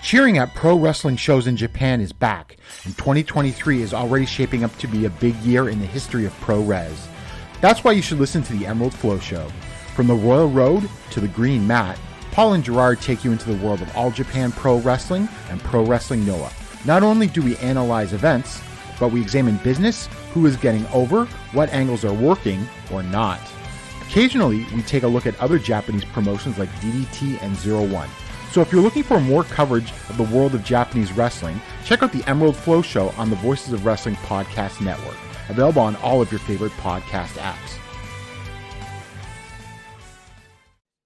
Cheering at pro wrestling shows in Japan is back, and 2023 is already shaping up to be a big year in the history of pro res. That's why you should listen to the Emerald Flow Show. From the Royal Road to the Green Mat, Paul and Gerard take you into the world of All Japan Pro Wrestling and Pro Wrestling Noah. Not only do we analyze events, but we examine business, who is getting over, what angles are working or not. Occasionally, we take a look at other Japanese promotions like DDT and Zero One. So if you're looking for more coverage of the world of Japanese wrestling, check out the Emerald Flow Show on the Voices of Wrestling Podcast Network, available on all of your favorite podcast apps.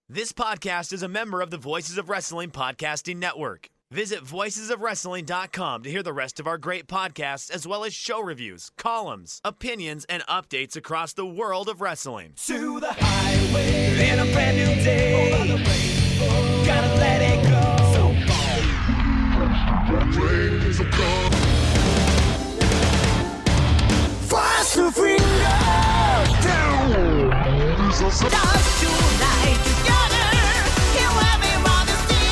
This podcast is a member of the Voices of Wrestling Podcasting Network. Visit voicesofwrestling.com to hear the rest of our great podcasts, as well as show reviews, columns, opinions, and updates across the world of wrestling. To the highway in a brand new day. Over the rainbow, gotta let it go. So far. Fast to freedom. Stars tonight together. Here everybody's singing.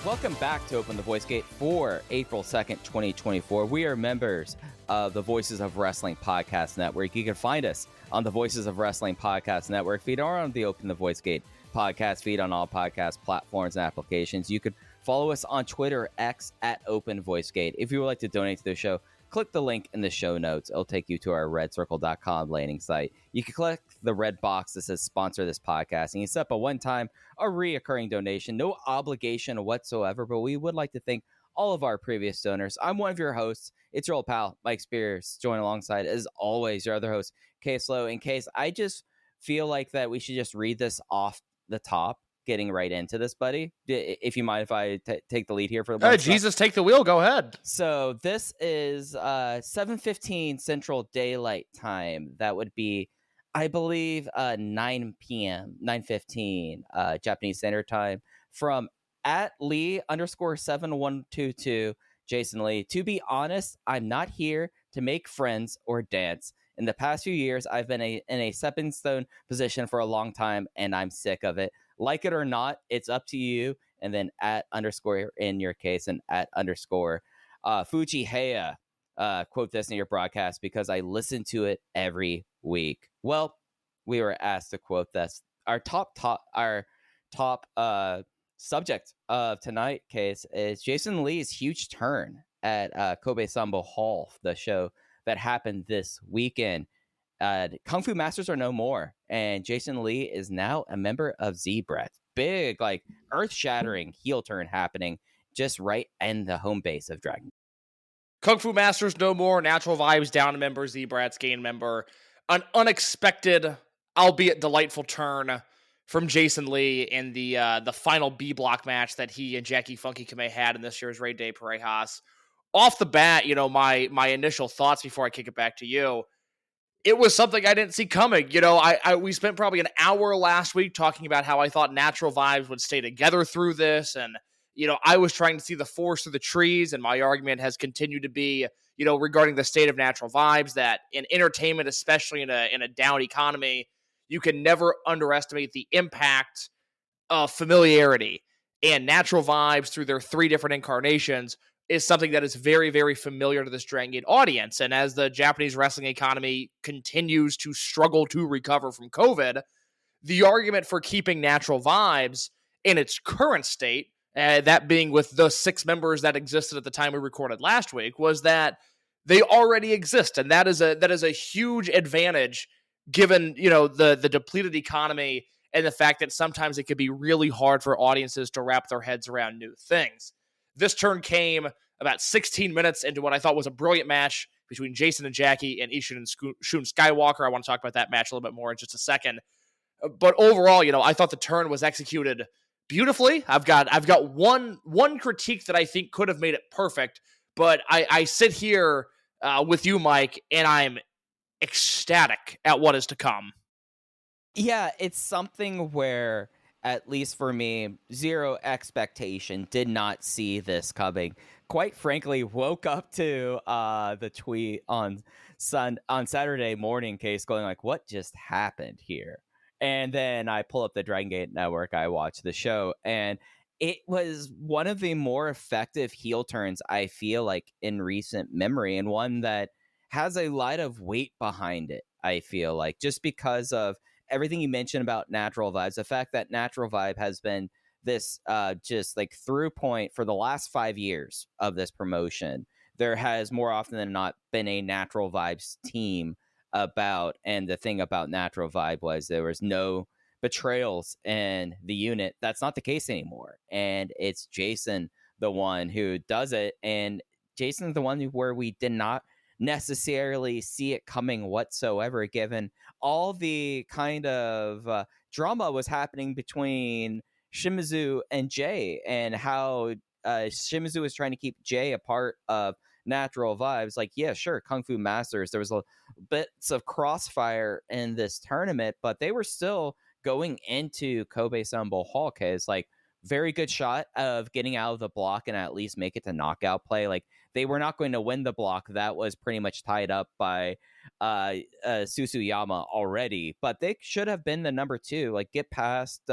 Welcome back to Open the Voice Gate for April 2nd, 2024. We are members of the Voices of Wrestling Podcast Network. You can find us on the Voices of Wrestling Podcast Network feed or on the Open the Voice Gate podcast feed on all podcast platforms and applications. You can follow us on Twitter, X, at Open Voice Gate. If you would like to donate to the show, click the link in the show notes. It'll take you to our redcircle.com landing site. You can click the red box that says sponsor this podcast, and you set up a one-time or reoccurring donation. No obligation whatsoever, but we would like to thank all of our previous donors. I'm one of your hosts. It's your old pal, Mike Spears, joined alongside, as always, your other host, Case Lowe. In case, I just feel like that we should just read this off the top, getting right into this, buddy. If you mind if I take the lead here for Hey, Jesus, take the wheel. Go ahead. So this is 7:15 Central Daylight Time. That would be, I believe, 9 p.m., 9:15 Japanese Standard Time from at Lee_7122, Jason Lee. To be honest, I'm not here to make friends or dance. In the past few years, I've been in a stepping stone position for a long time, and I'm sick of it. Like it or not, it's up to you. And then at underscore in your case, and at underscore Fuji Heya, quote this in your broadcast because I listen to it every week. Well, we were asked to quote this. Our top subject of tonight, Case, is Jason Lee's huge turn at Kobe Sambo Hall, the show that happened this weekend. Kung Fu Masters are no more, and Jason Lee is now a member of Z-Brats. Big, like, earth-shattering heel turn happening just right in the home base of Dragon. Kung Fu Masters no more. Natural Vibes down a member. Z-Brats gain member. An unexpected, albeit delightful turn from Jason Lee in the final B block match that he and Jackie Funky Kamei had in this year's Rey de Parejas. Off the bat, my initial thoughts before I kick it back to you, it was something I didn't see coming. We spent probably an hour last week talking about how I thought Natural Vibes would stay together through this. And, I was trying to see the forest through the trees. And my argument has continued to be, regarding the state of Natural Vibes, that in entertainment, especially in a down economy, you can never underestimate the impact of familiarity. And Natural Vibes, through their 3 different incarnations, is something that is very, very familiar to this Dragon Gate audience. And as the Japanese wrestling economy continues to struggle to recover from COVID, the argument for keeping Natural Vibes in its current state, that being with the 6 members that existed at the time we recorded last week, was that they already exist. And that is a huge advantage given, the depleted economy and the fact that sometimes it can be really hard for audiences to wrap their heads around new things. This turn came about 16 minutes into what I thought was a brilliant match between Jason and Jackie and Ishin and Shun Skywalker. I want to talk about that match a little bit more in just a second. But overall, I thought the turn was executed beautifully. I've got one critique that I think could have made it perfect, but I sit here with you, Mike, and I'm ecstatic at what is to come. Yeah, it's something where, at least for me, zero expectation, did not see this coming. Quite frankly, woke up to the tweet on Saturday morning, case going like, what just happened here? And then I pull up the Dragongate network, I watch the show, and it was one of the more effective heel turns I feel like in recent memory, and one that has a lot of weight behind it, I feel like, just because of everything you mentioned about Natural Vibes, the fact that Natural Vibe has been this just like through point for the last 5 years of this promotion. There has more often than not been a Natural Vibes team about, and the thing about Natural Vibe was there was no betrayals in the unit. That's not the case anymore, and it's Jason the one who does it, and Jason's the one where we did not necessarily see it coming whatsoever, given all the kind of drama was happening between Shimizu and Jay, and how Shimizu was trying to keep Jay a part of Natural Vibes. Like, yeah, sure, Kung Fu Masters, there was a bits of crossfire in this tournament, but they were still going into Kobe Sanbo Hall, case like very good shot of getting out of the block and at least make it to knockout play. Like, they were not going to win the block. That was pretty much tied up by Susuyama already, but they should have been the number 2. Like, get past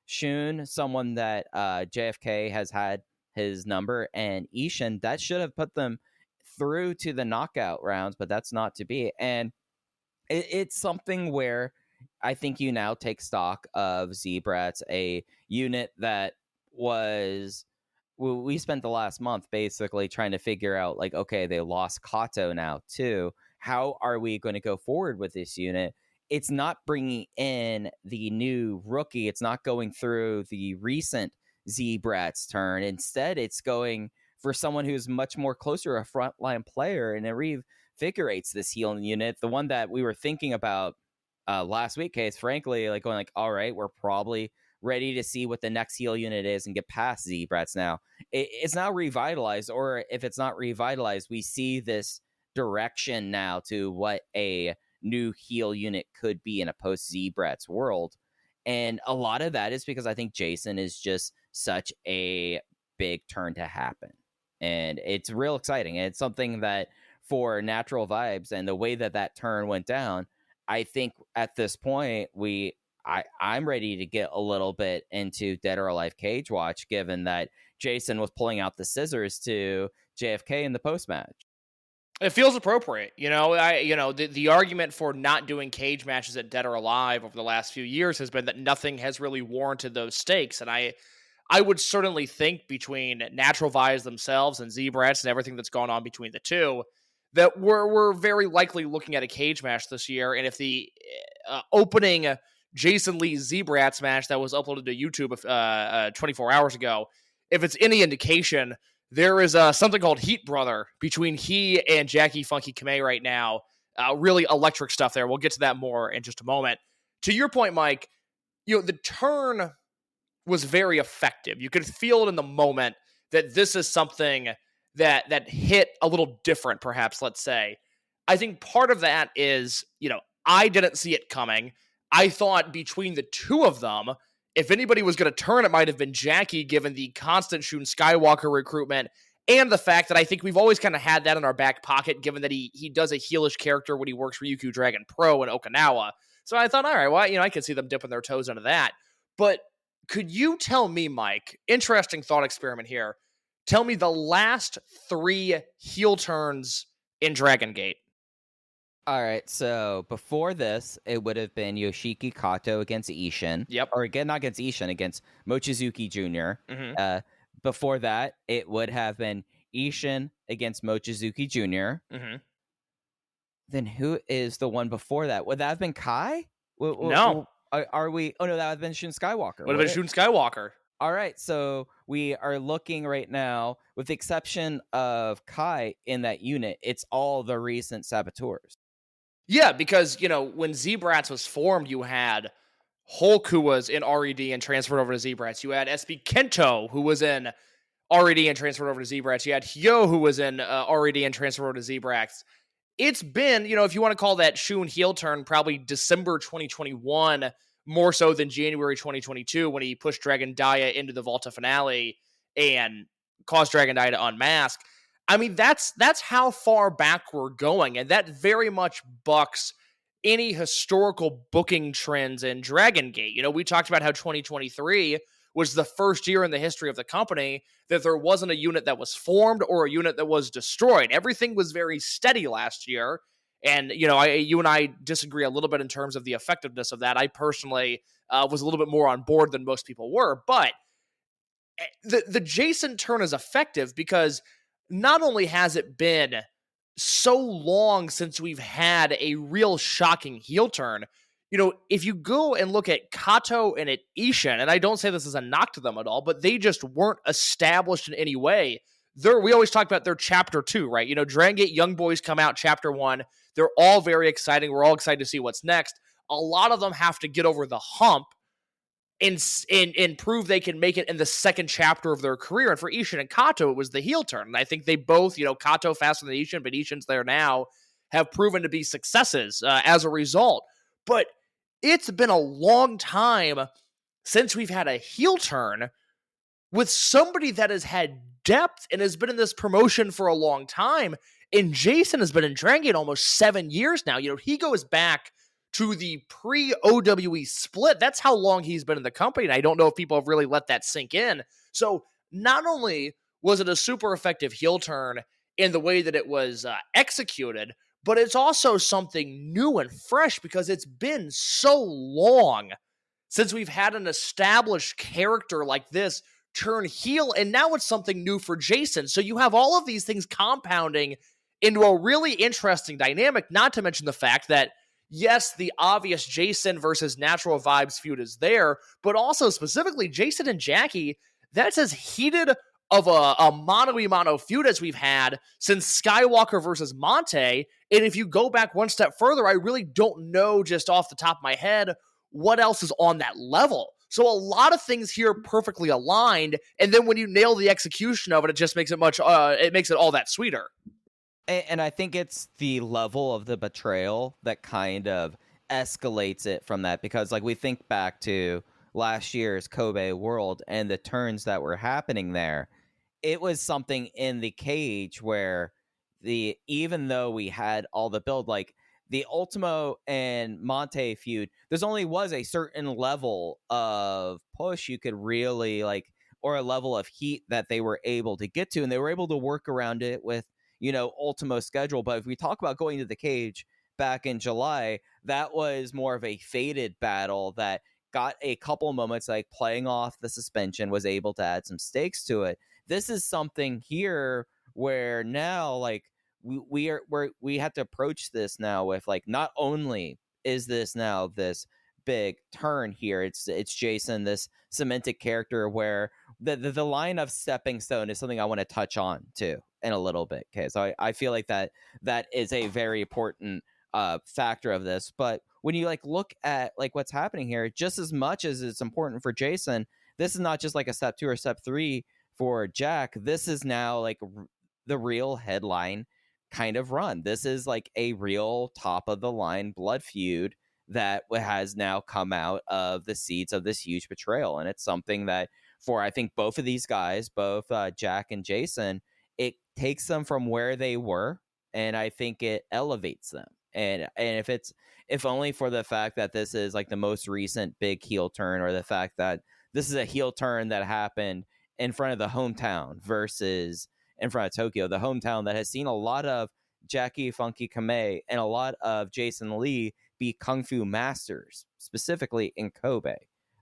Shun, someone that JFK has had his number, and Ishin. That should have put them through to the knockout rounds, but that's not to be. And it's something where I think you now take stock of Z-Brats, a unit that was... we spent the last month basically trying to figure out, like, okay, they lost Kato now too. How are we going to go forward with this unit? It's not bringing in the new rookie. It's not going through the recent Z-Brats turn. Instead, it's going for someone who's much more closer to a frontline player, and it reinvigorates this healing unit. The one that we were thinking about last week, Case, frankly, like going like, all right, we're probably ready to see what the next heal unit is and get past Z-Brats now. It's now revitalized, or if it's not revitalized, we see this direction now to what a new heal unit could be in a post Z-Brats world. And a lot of that is because I think Jason is just such a big turn to happen. And it's real exciting. And it's something that for Natural Vibes and the way that that turn went down, I think at this point, I'm ready to get a little bit into Dead or Alive Cage Watch, given that Jason was pulling out the scissors to JFK in the post-match. It feels appropriate. The argument for not doing cage matches at Dead or Alive over the last few years has been that nothing has really warranted those stakes. And I would certainly think between Natural Vibes themselves and Z-Brats and everything that's gone on between the two, that we're very likely looking at a cage match this year. And if the opening Jason Lee Z-Brats match that was uploaded to YouTube 24 hours ago, if it's any indication, there is something called Heat Brother between he and Jackie Funky Kamei right now. Really electric stuff there. We'll get to that more in just a moment. To your point, Mike, the turn was very effective. You could feel it in the moment that this is something that hit a little different, perhaps, let's say. I think part of that is, I didn't see it coming. I thought between the two of them, if anybody was going to turn, it might have been Jackie, given the constant Shun Skywalker recruitment and the fact that I think we've always kind of had that in our back pocket, given that he does a heelish character when he works for Ryukyu Dragon Pro in Okinawa. So I thought, all right, well, I could see them dipping their toes into that. But could you tell me, Mike, interesting thought experiment here, tell me the last 3 heel turns in Dragongate? All right, so before this, it would have been Yoshiki Kato against Ishin. Yep. Or again, not against Ishin, against Mochizuki Jr. Mm-hmm. Before that, it would have been Ishin against Mochizuki Jr. Mm-hmm. Then who is the one before that? Would that have been Kai? No. Are we? Oh, no, that would have been Shun Skywalker. Would have been Shun Skywalker. All right, so we are looking right now, with the exception of Kai in that unit, it's all the recent saboteurs. Yeah, because, when Z-Brats was formed, you had Hulk, who was in RED and transferred over to Z-Brats. You had SB Kento, who was in RED and transferred over to Z-Brats. You had Hyo, who was in RED and transferred over to Z-Brats. It's been, if you want to call that Shun heel turn, probably December 2021, more so than January 2022, when he pushed Dragon Dia into the Volta finale and caused Dragon Dia to unmask. I mean, that's how far back we're going, and that very much bucks any historical booking trends in Dragongate. We talked about how 2023 was the first year in the history of the company that there wasn't a unit that was formed or a unit that was destroyed. Everything was very steady last year. And, you and I disagree a little bit in terms of the effectiveness of that. I personally was a little bit more on board than most people were. But the Jason turn is effective because not only has it been so long since we've had a real shocking heel turn, if you go and look at Kato and at Ishin, and I don't say this as a knock to them at all, but they just weren't established in any way. We always talk about their chapter 2, right? Dragongate Young Boys come out chapter 1. They're all very exciting. We're all excited to see what's next. A lot of them have to get over the hump and prove they can make it in the second chapter of their career. And for Ishin and Kato, it was the heel turn. And I think they both, Kato faster than Ishin, but Ishin's there now, have proven to be successes as a result. But it's been a long time since we've had a heel turn with somebody that has had depth and has been in this promotion for a long time. And Jason has been in Dragongate almost 7 years now. He goes back to the pre-OWE split. That's how long he's been in the company, and I don't know if people have really let that sink in. So not only was it a super effective heel turn in the way that it was executed, but it's also something new and fresh because it's been so long since we've had an established character like this turn heel, and now it's something new for Jason. So you have all of these things compounding into a really interesting dynamic, not to mention the fact that yes, the obvious Jason versus Natural Vibes feud is there, but also specifically Jason and Jackie, that's as heated of a mano-a-mano feud as we've had since Skywalker versus Monte. And if you go back one step further, I really don't know just off the top of my head what else is on that level. So a lot of things here perfectly aligned, and then when you nail the execution of it, it just makes it it makes it all that sweeter. And I think it's the level of the betrayal that kind of escalates it from that, because we think back to last year's Kobe World and the turns that were happening there. It was something in the cage where even though we had all the build, the Ultimo and Monte feud, there's only was a certain level of push you could really or a level of heat that they were able to get to, and they were able to work around it with Ultimo's schedule. But if we talk about going to the cage back in July, that was more of a faded battle that got a couple moments playing off the suspension, was able to add some stakes to it. This is something here where now we have to approach this now with not only is this now this big turn here, it's Jason, this cemented character, where the line of stepping stone is something I want to touch on too in a little bit. Okay, so I feel like that is a very important factor of this. But when you look at what's happening here, just as much as it's important for Jason, this is not just a step 2 or step 3 for Jack. This is now the real headline kind of run. This is a real top of the line blood feud that has now come out of the seeds of this huge betrayal. And it's something that for, I think, both of these guys, both Jack and Jason, it takes them from where they were, and I think it elevates them. And if only for the fact that this is the most recent big heel turn, or the fact that this is a heel turn that happened in front of the hometown versus in front of Tokyo, the hometown that has seen a lot of Jackie Funky Kamei and a lot of Jason Lee be kung fu masters, specifically in Kobe.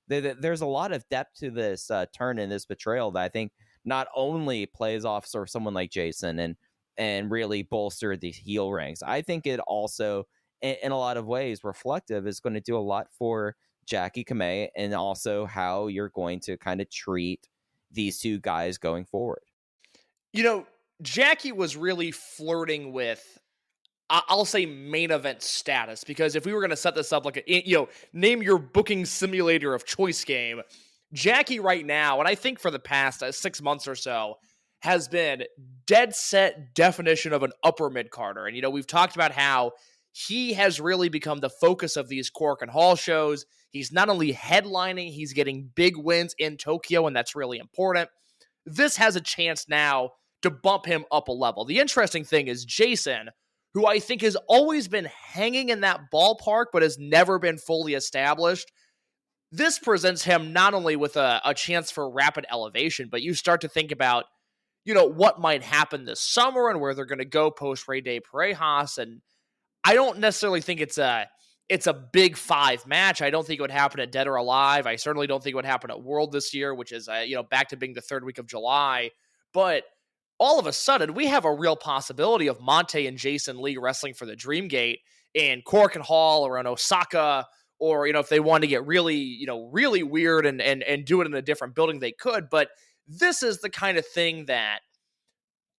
There's a lot of depth to this turn in this betrayal that I think not only plays off sort of someone like Jason and really bolster these heel ranks. I think it also, in a lot of ways, reflective is going to do a lot for Jackie Kamei, and also how you're going to kind of treat these two guys going forward. Jackie was really flirting with I'll say main event status, because if we were going to set this up like a, name your booking simulator of choice game, Jackie right now, and I think for the past 6 months or so, has been dead set definition of an upper mid-carder. And, we've talked about how he has really become the focus of these Cork and Hall shows. He's not only headlining, he's getting big wins in Tokyo, and that's really important. This has a chance now to bump him up a level. The interesting thing is Jason, who I think has always been hanging in that ballpark, but has never been fully established. This presents him not only with a chance for rapid elevation, but you start to think about, what might happen this summer and where they're going to go post Rey de Parejas. And I don't necessarily think it's a big 5 match. I don't think it would happen at Dead or Alive. I certainly don't think it would happen at World this year, which is, back to being the 3rd week of July. But all of a sudden, we have a real possibility of Monte and Jason Lee wrestling for the Dreamgate in Cork and Hall or in Osaka, or, if they wanted to get really, really weird and do it in a different building, they could. But this is the kind of thing that,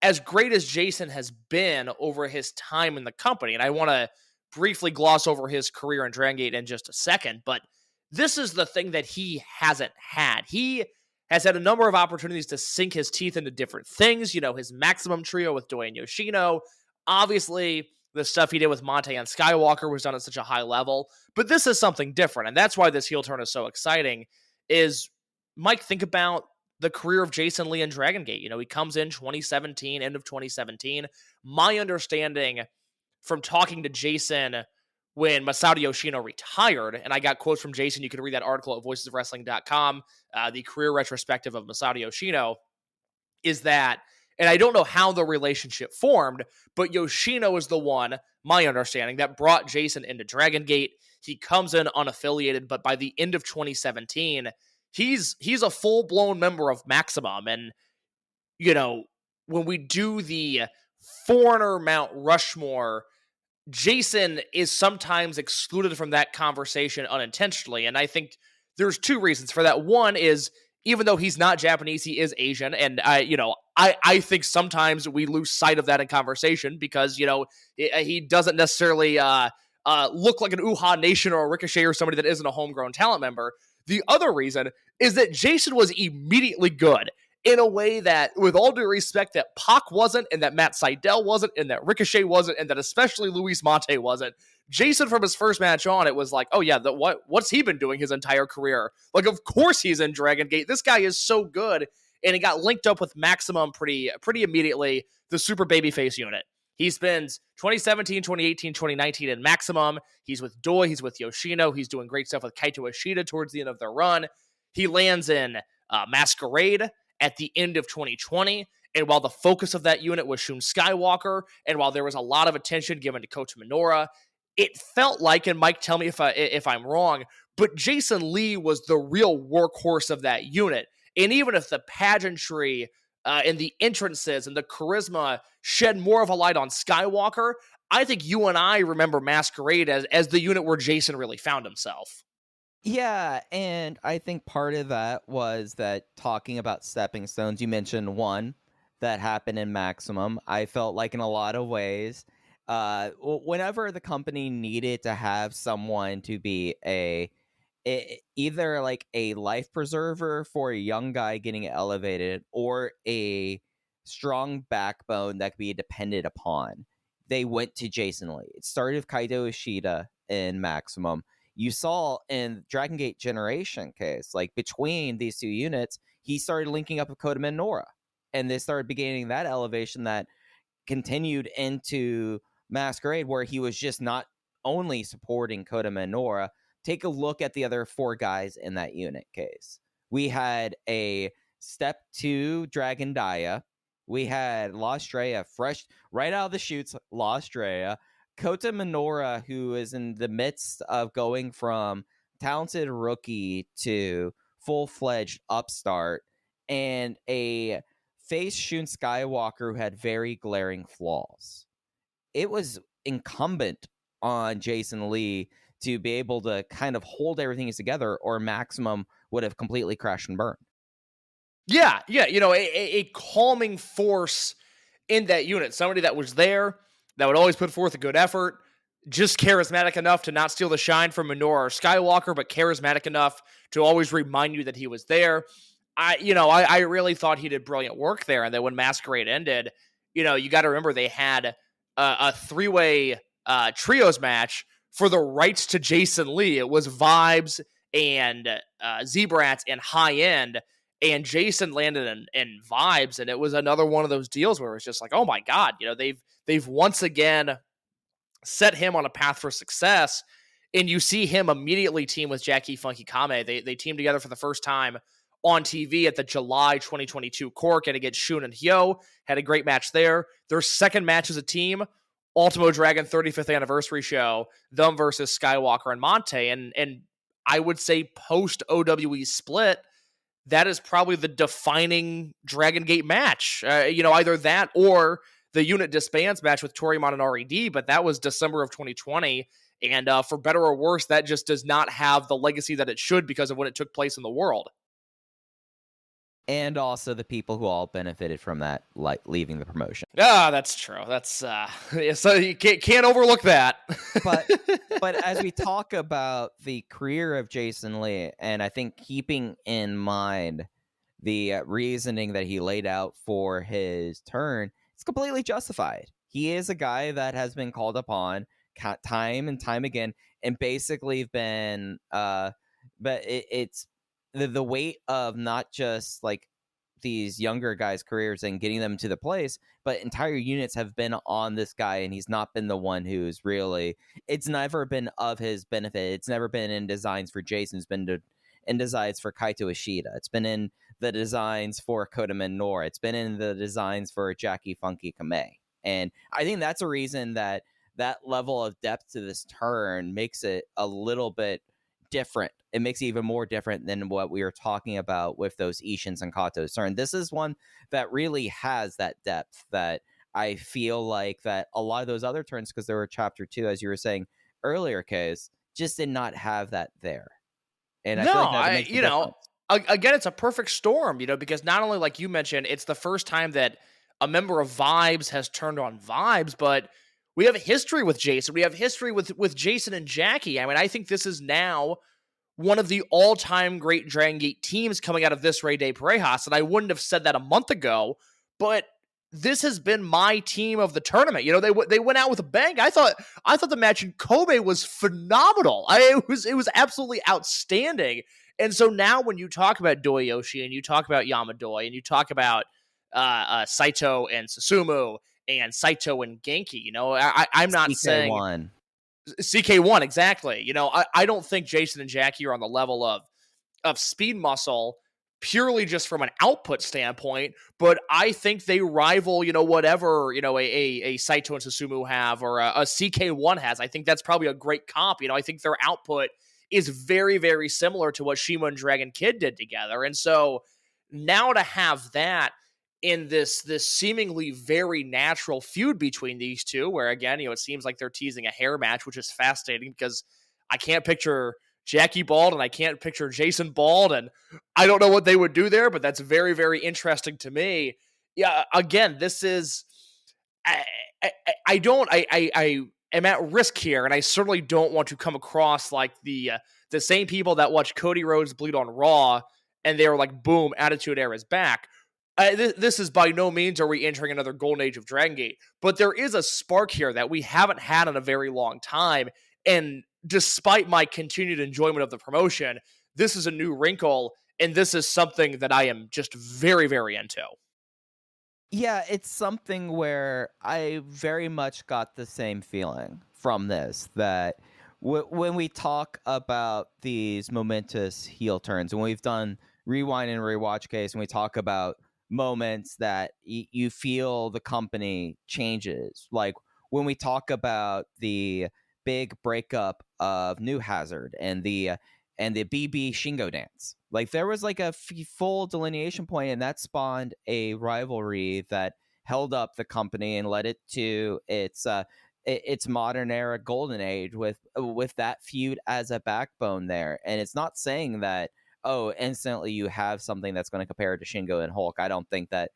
as great as Jason has been over his time in the company, and I want to briefly gloss over his career in Dragongate in just a second, but this is the thing that he hasn't had. He has had a number of opportunities to sink his teeth into different things. His Maximum trio with Doi and Yoshino. Obviously, the stuff he did with Monte and Skywalker was done at such a high level. But this is something different, and that's why this heel turn is so exciting. Is, Mike, think about the career of Jason Lee in Dragongate. He comes in 2017, end of 2017. My understanding from talking to Jason when Masato Yoshino retired, and I got quotes from Jason, you can read that article at voicesofwrestling.com, the career retrospective of Masato Yoshino, is that, and I don't know how the relationship formed, but Yoshino is the one, my understanding, that brought Jason into Dragongate. He comes in unaffiliated, but by the end of 2017, he's a full-blown member of Maximum. And, when we do the Foreigner Mount Rushmore, Jason is sometimes excluded from that conversation unintentionally. And I think there's 2 reasons for that. One is, even though he's not Japanese, he is Asian. And I think sometimes we lose sight of that in conversation because, he doesn't necessarily look like an Uha Nation or a Ricochet or somebody that isn't a homegrown talent member. The other reason is that Jason was immediately good in a way that, with all due respect, that Pac wasn't, and that Matt Sydal wasn't, and that Ricochet wasn't, and that especially Luis Mate wasn't. Jason, from his first match on, it was like, oh yeah, what's he been doing his entire career? Like, of course he's in Dragongate. This guy is so good, and he got linked up with Maximum pretty immediately, the super babyface unit. He spends 2017, 2018, 2019 in Maximum. He's with Doi, he's with Yoshino, he's doing great stuff with Kaito Ishida towards the end of their run. He lands in Masquerade at the end of 2020, and while the focus of that unit was Shun Skywalker, and while there was a lot of attention given to Kota Minoura, it felt like, and Mike, tell me if I'm wrong, but Jason Lee was the real workhorse of that unit. And even if the pageantry and the entrances and the charisma shed more of a light on Skywalker, I think you and I remember Masquerade as the unit where Jason really found himself. Yeah, and I think part of that was that, talking about stepping stones, you mentioned one that happened in Maximum. I felt like in a lot of ways, whenever the company needed to have someone to be either like a life preserver for a young guy getting elevated, or a strong backbone that could be depended upon, they went to Jason Lee. It started with Kaito Ishida in Maximum. You saw in Dragongate Generation case, like between these 2 units, he started linking up with Kota Minoura, and they started beginning that elevation that continued into Masquerade, where he was just not only supporting Kota Minoura. Take a look at the other 4 guys in that unit case. We had a Step 2 Dragon Daya. We had La Estrella, fresh right out of the chutes, La Estrella. Kota Minoura, who is in the midst of going from talented rookie to full-fledged upstart, and a face Shun Skywalker who had very glaring flaws. It was incumbent on Jason Lee to be able to kind of hold everything together, or Maximum would have completely crashed and burned. Yeah, a calming force in that unit. Somebody that was there that would always put forth a good effort, just charismatic enough to not steal the shine from Minoru or Skywalker, but charismatic enough to always remind you that he was there. I really thought he did brilliant work there. And then when Masquerade ended, you got to remember they had a three-way trios match for the rights to Jason Lee. It was Vibes and Z-Brats and High End, and Jason landed in Vibes, and it was another one of those deals where it's just like, oh my God, they've once again set him on a path for success, and you see him immediately team with Jackie Funky Kame. They teamed together for the first time on TV at the July 2022 Cork and against Shun and Hyo. Had a great match there. Their second match as a team, Ultimo Dragon 35th anniversary show, them versus Skywalker and Monte. And I would say post OWE split, that is probably the defining Dragongate match. Either that or the unit disbands match with Toryumon and RED, but that was December of 2020. And for better or worse, that just does not have the legacy that it should because of when it took place in the world. And also the people who all benefited from that, like leaving the promotion. That's true. That's so you can't overlook that. but as we talk about the career of Jason Lee, and I think keeping in mind the reasoning that he laid out for his turn, it's completely justified. He is a guy that has been called upon time and time again, and basically been but it's the weight of not just like these younger guys' careers and getting them to the place, but entire units have been on this guy, and he's not been the one who's really, it's never been of his benefit. It's never been in designs for Jason. It's been in designs for Kaito Ishida. It's been in the designs for Kota Minoru. It's been in the designs for Jackie Funky Kame. And I think that's a reason that level of depth to this turn makes it a little bit different. It makes it even more different than what we were talking about with those Ishins and Kato's turn. This is one that really has that depth that I feel like that a lot of those other turns, because there were chapter 2, as you were saying earlier, Case, just did not have that there. And I feel like that again, it's a perfect storm, because not only, like you mentioned, it's the first time that a member of Vibes has turned on Vibes, but we have a history with Jason. We have history with Jason and Jackie. I mean, I think this is now one of the all-time great Dragongate teams coming out of this Rey de Parejas, and I wouldn't have said that a month ago, but this has been my team of the tournament. They went out with a bang. I thought the match in Kobe was phenomenal. It was absolutely outstanding. And so now when you talk about Doyoshi and you talk about Yamadoi and you talk about Saito and Susumu and Saito and Genki, I'm not CK1. saying CK1, exactly. I don't think Jason and Jackie are on the level of speed muscle purely just from an output standpoint, but I think they rival, whatever, a Saito and Susumu have or a CK1 has. I think that's probably a great comp. I think their output is very, very similar to what Shima and Dragon Kid did together. And so now to have that in this seemingly very natural feud between these two, where again, it seems like they're teasing a hair match, which is fascinating because I can't picture Jackie bald and I can't picture Jason bald, and I don't know what they would do there, but that's very, very interesting to me. Yeah, again, this is I am at risk here, and I certainly don't want to come across like the same people that watch Cody Rhodes bleed on Raw and they were like, boom, Attitude Era is back. This is by no means are we entering another golden age of Dragongate, but there is a spark here that we haven't had in a very long time. And despite my continued enjoyment of the promotion, this is a new wrinkle, and this is something that I am just very, very into. Yeah, it's something where I very much got the same feeling from this, that when we talk about these momentous heel turns, and we've done Rewind and Rewatch Case, and we talk about moments that you feel the company changes, like when we talk about the big breakup of New Hazard and the BB Shingo dance, like there was like a full delineation point, and that spawned a rivalry that held up the company and led it to its modern era golden age with that feud as a backbone there. And it's not saying that instantly you have something that's going to compare to Shingo and Hulk. I don't think that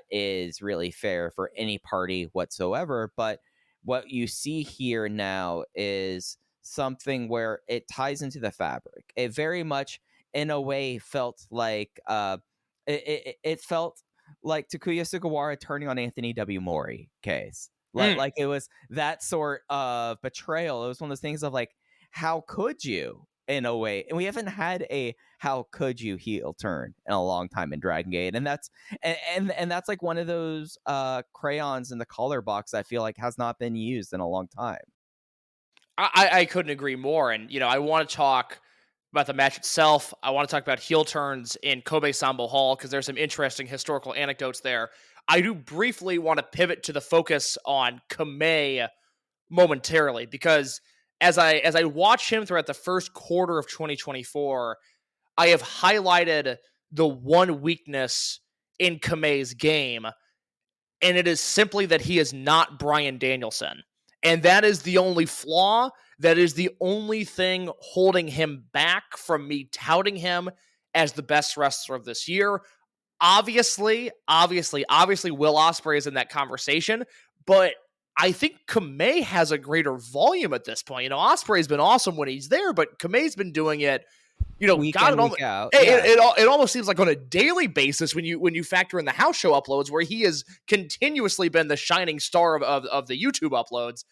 is really fair for any party whatsoever. But what you see here now is something where it ties into the fabric. It very much, in a way, felt like it felt like Takuya Sugawara turning on Anthony W. Mori case. Like it was that sort of betrayal. It was one of those things of like, how could you, in a way? And we haven't had a how could you heel turn in a long time in Dragon Gate, and that's that's like one of those crayons in the color box I feel like has not been used in a long time. I couldn't agree more. And, I want to talk about the match itself. I want to talk about heel turns in Kobe Sambo Hall because there's some interesting historical anecdotes there. I do briefly want to pivot to the focus on Kamei momentarily because as I watch him throughout the first quarter of 2024, I have highlighted the one weakness in Kamei's game, and it is simply that he is not Bryan Danielson. And that is the only flaw. That is the only thing holding him back from me touting him as the best wrestler of this year. Obviously, Will Ospreay is in that conversation, but I think Kamei has a greater volume at this point. Ospreay's been awesome when he's there, but Kamei's been doing it, Week in, week out. It almost seems like on a daily basis when you factor in the house show uploads, where he has continuously been the shining star of the YouTube uploads.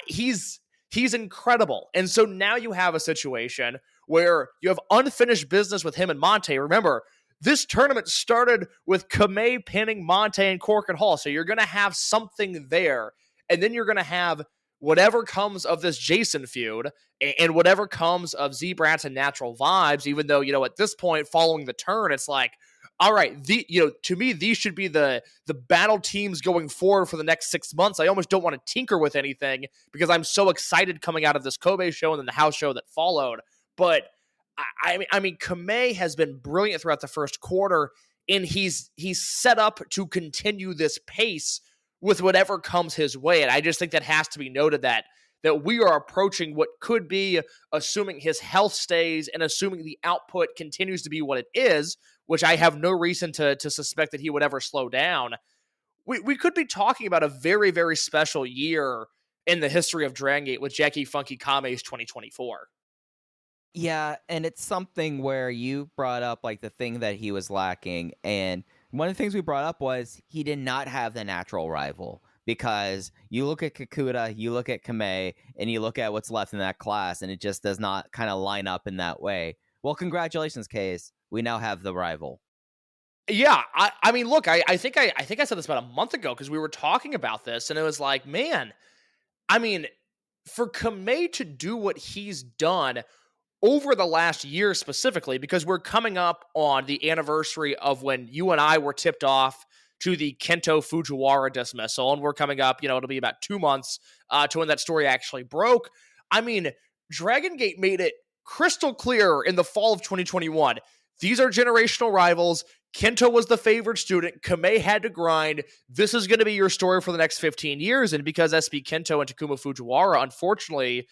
He's incredible. And so now you have a situation where you have unfinished business with him and Monte. Remember, this tournament started with Kamei pinning Monte and Corkin Hall. So you're going to have something there. And then you're going to have whatever comes of this Jason feud and whatever comes of Z-Brats and Natural Vibes, even though, at this point, following the turn, it's like, all right, to me, these should be the battle teams going forward for the next 6 months. I almost don't want to tinker with anything because I'm so excited coming out of this Kobe show and then the house show that followed. But I mean, Kamei has been brilliant throughout the first quarter, and he's set up to continue this pace with whatever comes his way. And I just think that has to be noted that we are approaching what could be, assuming his health stays and assuming the output continues to be what it is, which I have no reason to suspect that he would ever slow down. We could be talking about a very, very special year in the history of Dragongate with Jackie Funky Kame's 2024. Yeah, and it's something where you brought up like the thing that he was lacking, and one of the things we brought up was he did not have the natural rival, because you look at Kakuta, you look at Kamei, and you look at what's left in that class, and it just does not kind of line up in that way. Well, congratulations, Case. We now have the rival. Yeah, I mean, look, I think I said this about a month ago because we were talking about this, and it was like, man, I mean, for Kamei to do what he's done over the last year specifically, because we're coming up on the anniversary of when you and I were tipped off to the Kento Fujiwara dismissal, and we're coming up, it'll be about 2 months to when that story actually broke. I mean, Dragongate made it crystal clear in the fall of 2021. These are generational rivals. Kento was the favored student. Kamei had to grind. This is going to be your story for the next 15 years. And because SB Kento and Takuma Fujiwara, unfortunately,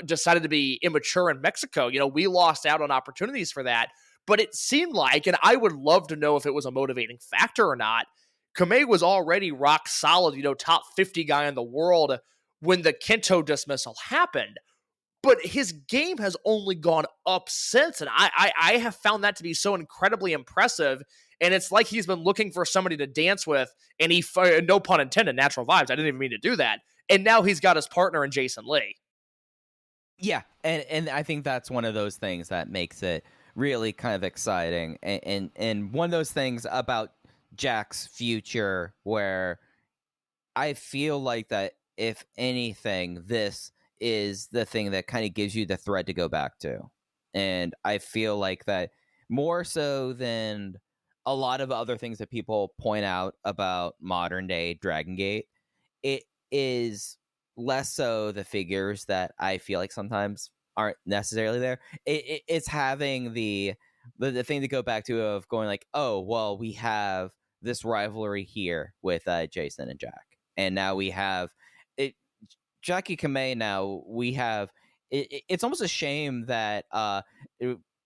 decided to be immature in Mexico, we lost out on opportunities for that. But it seemed like, and I would love to know if it was a motivating factor or not, Kamei was already rock solid, top 50 guy in the world when the Kento dismissal happened. But his game has only gone up since, and I have found that to be so incredibly impressive. And it's like he's been looking for somebody to dance with, and he, no pun intended, Natural Vibes. I didn't even mean to do that. And now he's got his partner in Jason Lee. Yeah, and I think that's one of those things that makes it really kind of exciting. And one of those things about Jack's future where I feel like that, if anything, this is the thing that kind of gives you the thread to go back to. And I feel like that more so than a lot of other things that people point out about modern day Dragongate, it is less so the figures that I feel like sometimes aren't necessarily there. It's having the thing to go back to of going like, oh, well, we have this rivalry here with Jason and Jack. And now we have it. Jackie Kamei now, we have it's almost a shame that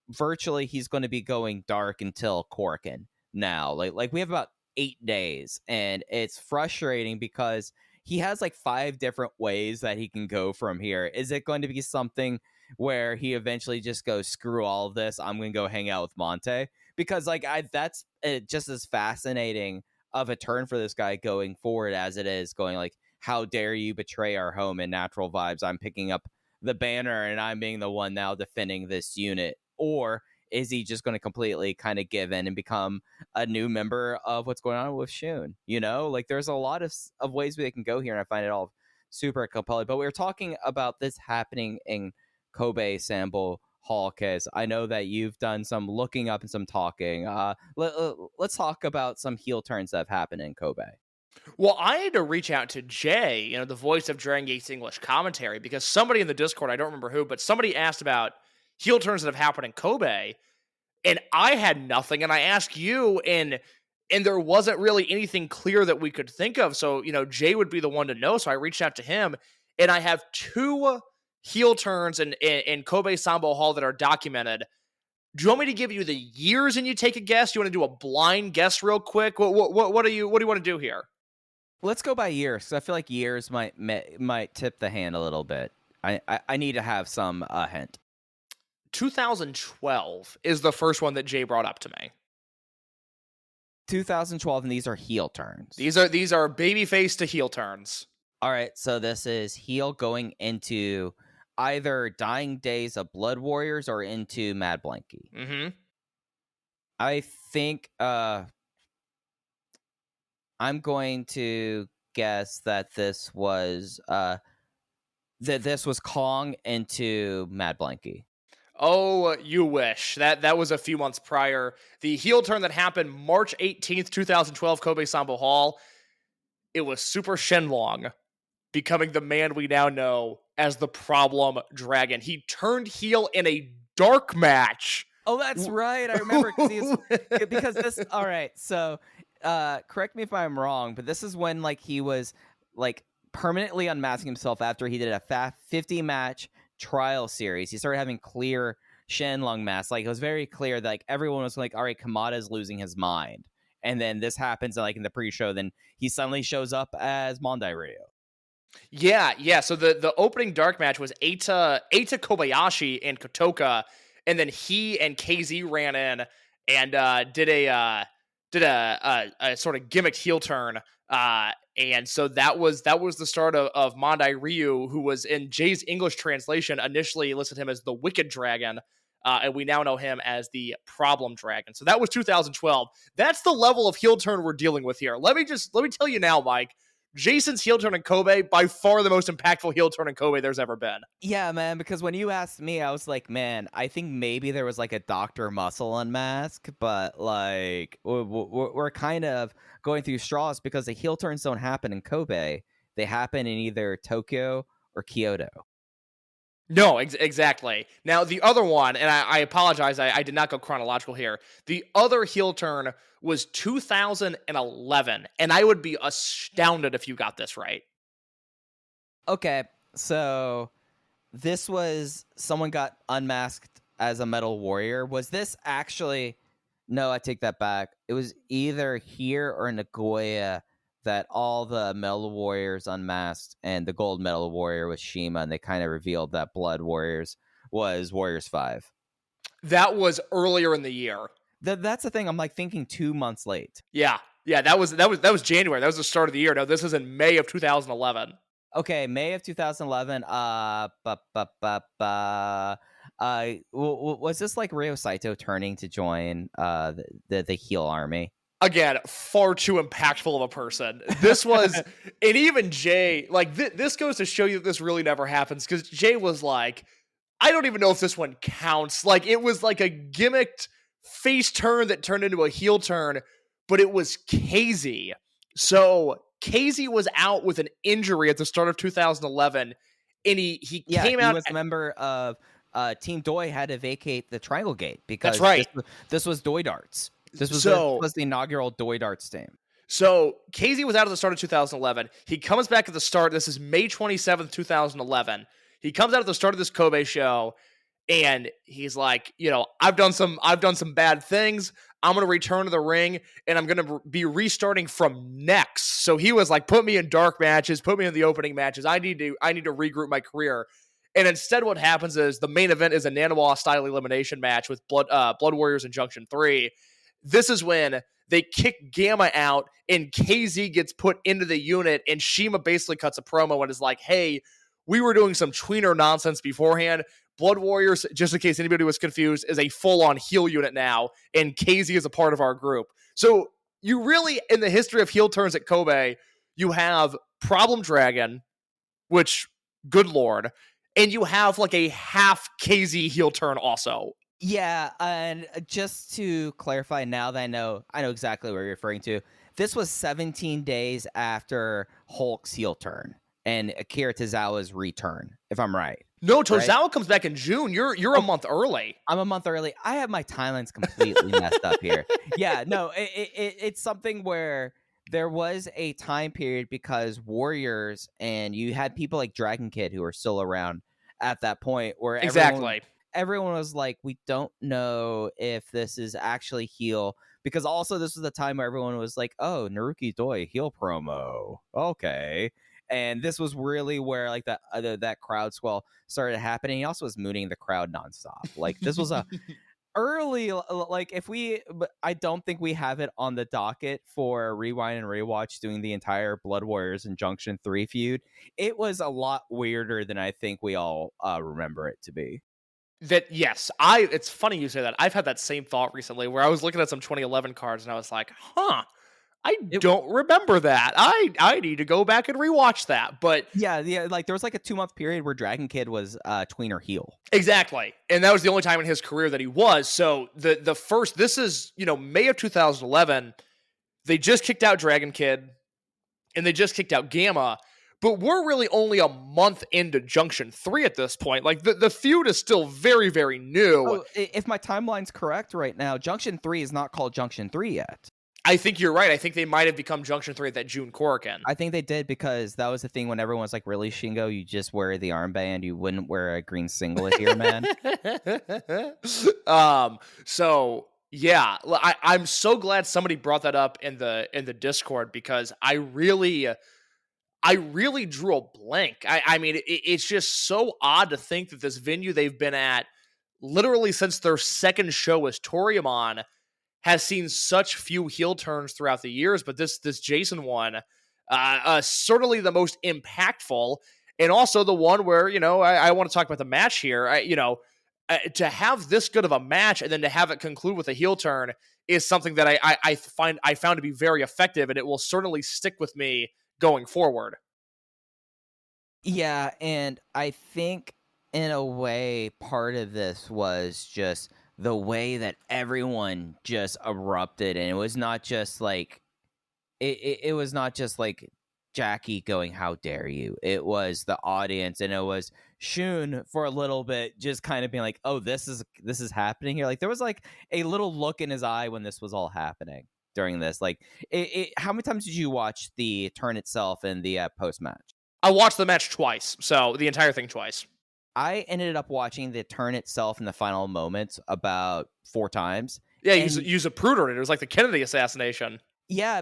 virtually he's going to be going dark until Corkin now. Like we have about 8 days, and it's frustrating because he has like 5 different ways that he can go from here. Is it going to be something where he eventually just goes, screw all of this, I'm going to go hang out with Monte? Because like that's just as fascinating of a turn for this guy going forward as it is going like, how dare you betray our home in Natural Vibes? I'm picking up the banner and I'm being the one now defending this unit. Or is he just going to completely kind of give in and become a new member of what's going on with Shun? You know, like there's a lot of ways they can go here, and I find it all super compelling. But we were talking about this happening in Kobe, Sambo, Hawkes. I know that you've done some looking up and some talking. Let's talk about some heel turns that have happened in Kobe. Well, I had to reach out to Jay, the voice of Dragongate's English commentary, because somebody in the Discord, I don't remember who, but somebody asked about heel turns that have happened in Kobe, and I had nothing. And I asked you, and there wasn't really anything clear that we could think of. So, Jay would be the one to know. So I reached out to him, and I have 2 heel turns in Kobe Sambo Hall that are documented. Do you want me to give you the years and you take a guess? Do you want to do a blind guess real quick? What do you want to do here? Let's go by years, because I feel like years might tip the hand a little bit. I need to have some hint. 2012 is the first one that Jay brought up to me. 2012, and these are heel turns. These are babyface to heel turns. All right, so this is heel going into either Dying Days of Blood Warriors or into Mad Blanky. Mm-hmm. I think I'm going to guess that this was Kong into Mad Blanky. Oh, you wish. That was a few months prior. The heel turn that happened March 18th, 2012, Kobe Sambo Hall. It was Super Shenlong becoming the man we now know as the Problem Dragon. He turned heel in a dark match. Oh, that's right. I remember because this. All right, so correct me if I'm wrong, but this is when like he was like permanently unmasking himself after he did a 50 match trial series. He started having clear Shenlong masks. Like it was very clear that like everyone was like, all right, Kamada's losing his mind. And then this happens like in the pre-show, then he suddenly shows up as Mondai Ryu. Yeah. So the opening dark match was Eita Kobayashi and Kotoka, and then he and KZ ran in and did a sort of gimmicked heel turn. And so that was the start of Mondai Ryu, who was in Jay's English translation initially listed him as the Wicked Dragon, and we now know him as the Problem Dragon. So that was 2012. That's the level of heel turn we're dealing with here. Let me tell you now, Mike. Jason's heel turn in Kobe, by far the most impactful heel turn in Kobe there's ever been. Yeah, man, because when you asked me, I was like, man, I think maybe there was like a Dr. Muscle unmask, but like we're kind of going through straws because the heel turns don't happen in Kobe. They happen in either Tokyo or Kyoto. No, exactly. Now, the other one, and I apologize, I did not go chronological here. The other heel turn was 2011, and I would be astounded if you got this right. Okay, so this was someone got unmasked as a Metal Warrior. Was this actually... No, I take that back. It was either here or Nagoya that all the Metal Warriors unmasked, and the gold Metal Warrior was Shima, and they kind of revealed that Blood Warriors was Warriors 5. That was earlier in the year. That's the thing. I'm like thinking 2 months late. Yeah. That was January. That was the start of the year. No, this is in May of 2011. Okay, May of 2011. Was this like Ryo Saito turning to join the heel army? Again, far too impactful of a person. This was, and even Jay, like, this goes to show you that this really never happens, because Jay was like, I don't even know if this one counts. Like, it was like a gimmicked face turn that turned into a heel turn, but it was KZ. So KZ was out with an injury at the start of 2011, and he came out. He was a member of Team Doi had to vacate the Triangle Gate because that's right. This was Doi Darts. This was the inaugural Doi Darts team. So KZ was out at the start of 2011. He comes back at the start. This is May 27th, 2011. He comes out at the start of this Kobe show, And he's like, I've done some bad things. I'm going to return to the ring and I'm going to be restarting from next. So he was like, put me in dark matches, put me in the opening matches. I need to regroup my career. And instead what happens is the main event is a Nanawa style elimination match with Blood Warriors and Junction 3. This is when they kick Gamma out and KZ gets put into the unit, and Shima basically cuts a promo and is like, hey, we were doing some tweener nonsense beforehand. Blood Warriors, just in case anybody was confused, is a full-on heel unit now, and KZ is a part of our group. So you really, in the history of heel turns at Kobe, you have Problem Dragon, which, good lord, and you have like a half KZ heel turn also. Yeah, and just to clarify, now that I know exactly what you're referring to. This was 17 days after Hulk's heel turn and Akira Tozawa's return, if I'm right. No, Tozawa comes back in June. You're a month early. I'm a month early. I have my timelines completely messed up here. Yeah, no, it's something where there was a time period because Warriors and you had people like Dragon Kid who were still around at that point where everyone was like, we don't know if this is actually heel, because also this was the time where everyone was like, oh, Naruki Doi heel promo, okay. And this was really where like that crowd swell started happening. He also was mooning the crowd nonstop. Like this was a early, like I don't think we have it on the docket for Rewind and Rewatch doing the entire Blood Warriors and Junction 3 feud. It was a lot weirder than I think we all remember it to be. It's funny you say that. I've had that same thought recently where I was looking at some 2011 cards and I was like, I don't remember that. I need to go back and rewatch that. But yeah, like there was like a 2-month period where Dragon Kid was tweener heel. Exactly. And that was the only time in his career that he was. So the first, this is, May of 2011, they just kicked out Dragon Kid and they just kicked out Gamma. But we're really only a month into Junction 3 at this point. Like, the feud is still very, very new. Oh, if my timeline's correct right now, Junction 3 is not called Junction 3 yet. I think you're right. I think they might have become Junction 3 at that June Korakuen. I think they did, because that was the thing when everyone was like, really, Shingo, you just wear the armband. You wouldn't wear a green singlet here, man. So, yeah. I'm so glad somebody brought that up in the Discord, because I really drew a blank. I mean, it's just so odd to think that this venue they've been at literally since their second show as Toryumon has seen such few heel turns throughout the years, but this Jason one, certainly the most impactful, and also the one where, I want to talk about the match here. To have this good of a match and then to have it conclude with a heel turn is something that I found to be very effective, and it will certainly stick with me going forward. Yeah, and I think in a way part of this was just the way that everyone just erupted, and it was not just like it was not just like Jackie going, how dare you? It was the audience, and it was Shun for a little bit just kind of being like, oh, this is happening here. Like there was like a little look in his eye when this was all happening during this. Like how many times did you watch the turn itself and the post match? I watched the match twice, so the entire thing twice. I ended up watching the turn itself in the final moments about 4 times. Yeah, use a pruder. It was like the Kennedy assassination. Yeah,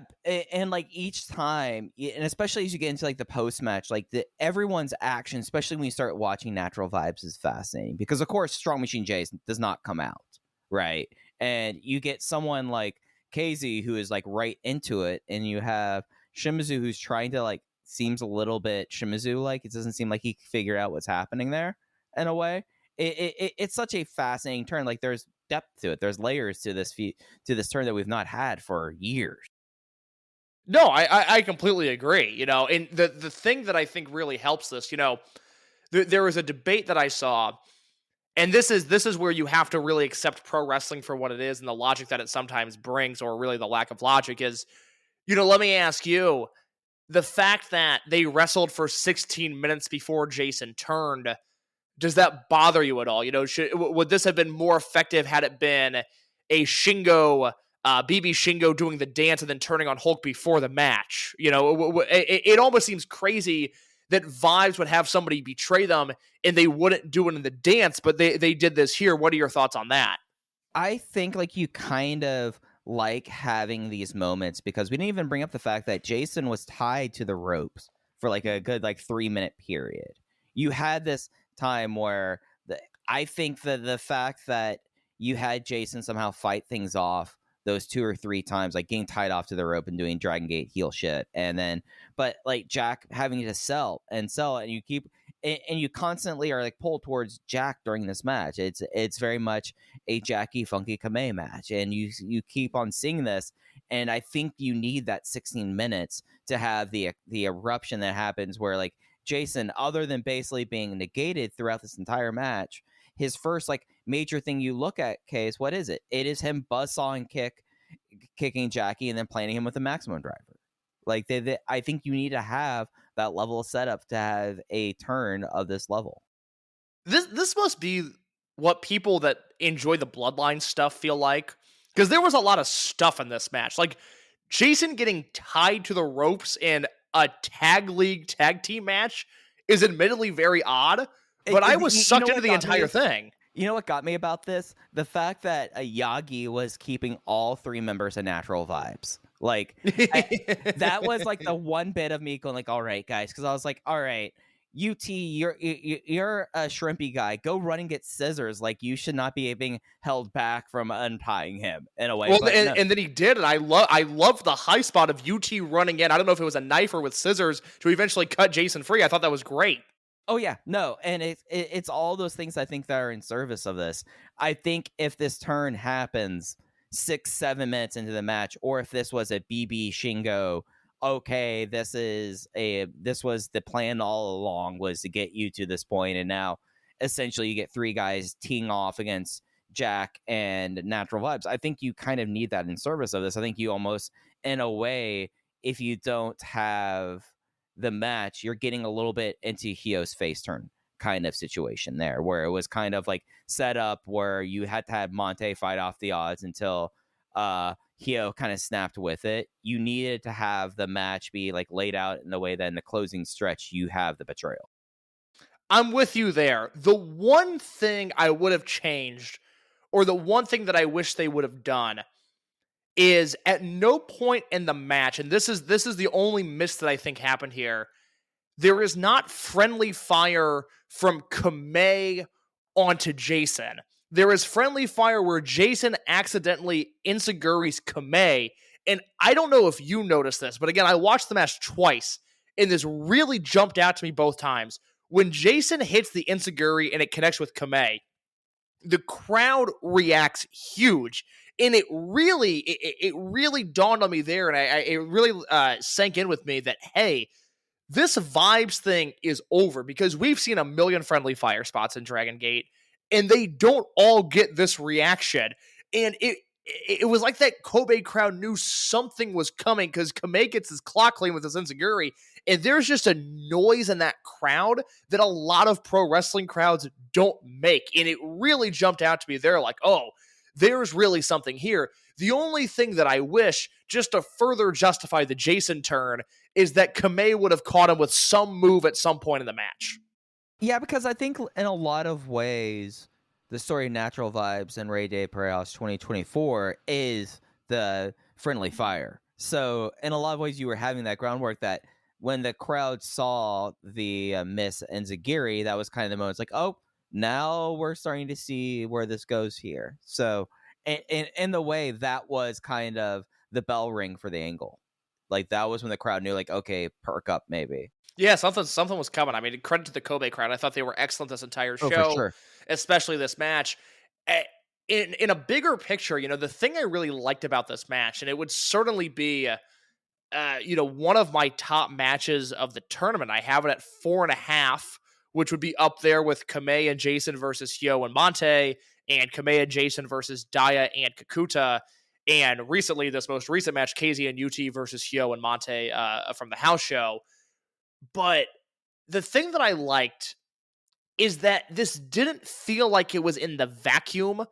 and like each time, and especially as you get into like the post match, like everyone's action, especially when you start watching Natural Vibes, is fascinating, because of course Strong Machine J does not come out, right? And you get someone like KZ who is like right into it, and you have Shimizu who's trying to like, seems a little bit Shimizu like. It doesn't seem like he figured out what's happening there in a way. It's such a fascinating turn. Like there's depth to it. There's layers to this turn that we've not had for years. No, I completely agree. And the thing that I think really helps this, there was a debate that I saw, and this is where you have to really accept pro wrestling for what it is and the logic that it sometimes brings, or really the lack of logic is, let me ask you, the fact that they wrestled for 16 minutes before Jason turned, does that bother you at all? Would this have been more effective had it been a Shingo, BB Shingo doing the dance and then turning on Hulk before the match? It almost seems crazy that Vibes would have somebody betray them and they wouldn't do it in the dance, but they did this here. What are your thoughts on that? I think like you kind of like having these moments because we didn't even bring up the fact that Jason was tied to the ropes for like a good like 3-minute period. You had this time where I think that the fact that you had Jason somehow fight things off those 2 or 3 times, like getting tied off to the rope and doing Dragongate heel shit, and then but like Jack having to sell, and you keep and you constantly are like pulled towards Jack during this match. It's very much a Jackie Funky Kamei match, and you keep on seeing this, and I think you need that 16 minutes to have the eruption that happens where like Jason, other than basically being negated throughout this entire match, his first like major thing you look at, Case, what is it? It is him buzzsawing kicking Jackie and then planting him with a maximum driver. Like I think you need to have that level of setup to have a turn of this level. This must be what people that enjoy the Bloodline stuff feel like, because there was a lot of stuff in this match. Like Jason getting tied to the ropes in a tag team match is admittedly very odd, but I was sucked into the entire thing. You know what got me about this? The fact that Yagi was keeping all 3 members of Natural Vibes. Like, that was like the one bit of me going like, all right, guys. Because I was like, all right, UT, you're a shrimpy guy. Go run and get scissors. Like, you should not be being held back from untying him in a way. Well, and then he did, and I love the high spot of UT running in. I don't know if it was a knife or with scissors to eventually cut Jason free. I thought that was great. Oh yeah, no, and it's all those things I think that are in service of this. I think if this turn happens 6-7 minutes into the match, or if this was a BB Shingo, okay, this was the plan all along, was to get you to this point, and now essentially you get 3 guys teeing off against Jack and Natural Vibes. I think you kind of need that in service of this. I think you almost, in a way, if you don't have the match, you're getting a little bit into Hio's face turn kind of situation there, where it was kind of like set up where you had to have Monte fight off the odds until Hio kind of snapped with it. You needed to have the match be like laid out in the way that in the closing stretch you have the betrayal. I'm with you there. The one thing I would have changed, or the one thing that I wish they would have done, is at no point in the match, and this is the only miss that I think happened here, there is not friendly fire from Kamei onto Jason. There is friendly fire where Jason accidentally enziguris Kamei, and I don't know if you noticed this, but again, I watched the match twice, and this really jumped out to me both times. When Jason hits the enziguri and it connects with Kamei, the crowd reacts huge. And it really dawned on me there, and it really sank in with me that, hey, this Vibes thing is over, because we've seen a million friendly fire spots in Dragon Gate, and they don't all get this reaction. And it was like that Kobe crowd knew something was coming, because Kamei gets his clock clean with his enziguri, and there's just a noise in that crowd that a lot of pro wrestling crowds don't make. And it really jumped out to me there, like, oh, there's really something here. The only thing that I wish, just to further justify the Jason turn, is that Kamei would have caught him with some move at some point in the match. Yeah, because I think in a lot of ways, the story of Natural Vibes and Rey de Parejas 2024 is the friendly fire. So in a lot of ways, you were having that groundwork that when the crowd saw the miss enziguri, that was kind of the moment. It's like, oh, now we're starting to see where this goes here. So in the way, that was kind of the bell ring for the angle. Like, that was when the crowd knew, like, okay, perk up maybe. Yeah, something was coming. I mean, credit to the Kobe crowd. I thought they were excellent this entire show, for sure. Especially this match. In a bigger picture, the thing I really liked about this match, and it would certainly be, one of my top matches of the tournament. I have it at 4.5, which would be up there with Kamei and Jason versus Hio and Monte, and Kamei and Jason versus Daya and Kakuta, and recently, this most recent match, KZ and UT versus Hio and Monte from the house show. But the thing that I liked is that this didn't feel like it was in the vacuum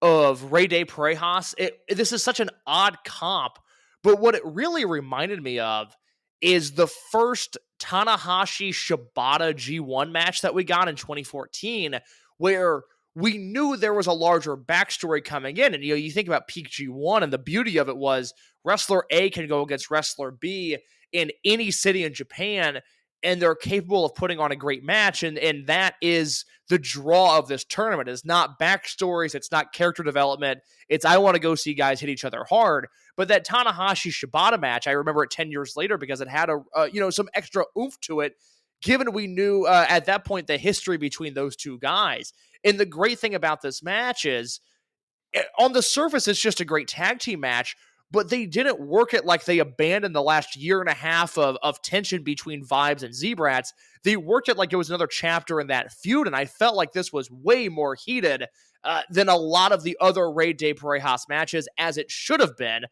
of Rey de Parejas. This is such an odd comp, but what it really reminded me of is the first Tanahashi-Shibata G1 match that we got in 2014, where we knew there was a larger backstory coming in. And, you think about peak G1, and the beauty of it was wrestler A can go against wrestler B in any city in Japan, and they're capable of putting on a great match. And that is the draw of this tournament. It's not backstories. It's not character development. It's, I want to go see guys hit each other hard. But that Tanahashi-Shibata match, I remember it 10 years later because it had some extra oomph to it, given we knew at that point the history between those two guys. And the great thing about this match is, on the surface, it's just a great tag team match, but they didn't work it like they abandoned the last year and a half of tension between Vibes and Z-Brats. They worked it like it was another chapter in that feud, and I felt like this was way more heated than a lot of the other Rey de Parejas matches, as it should have been.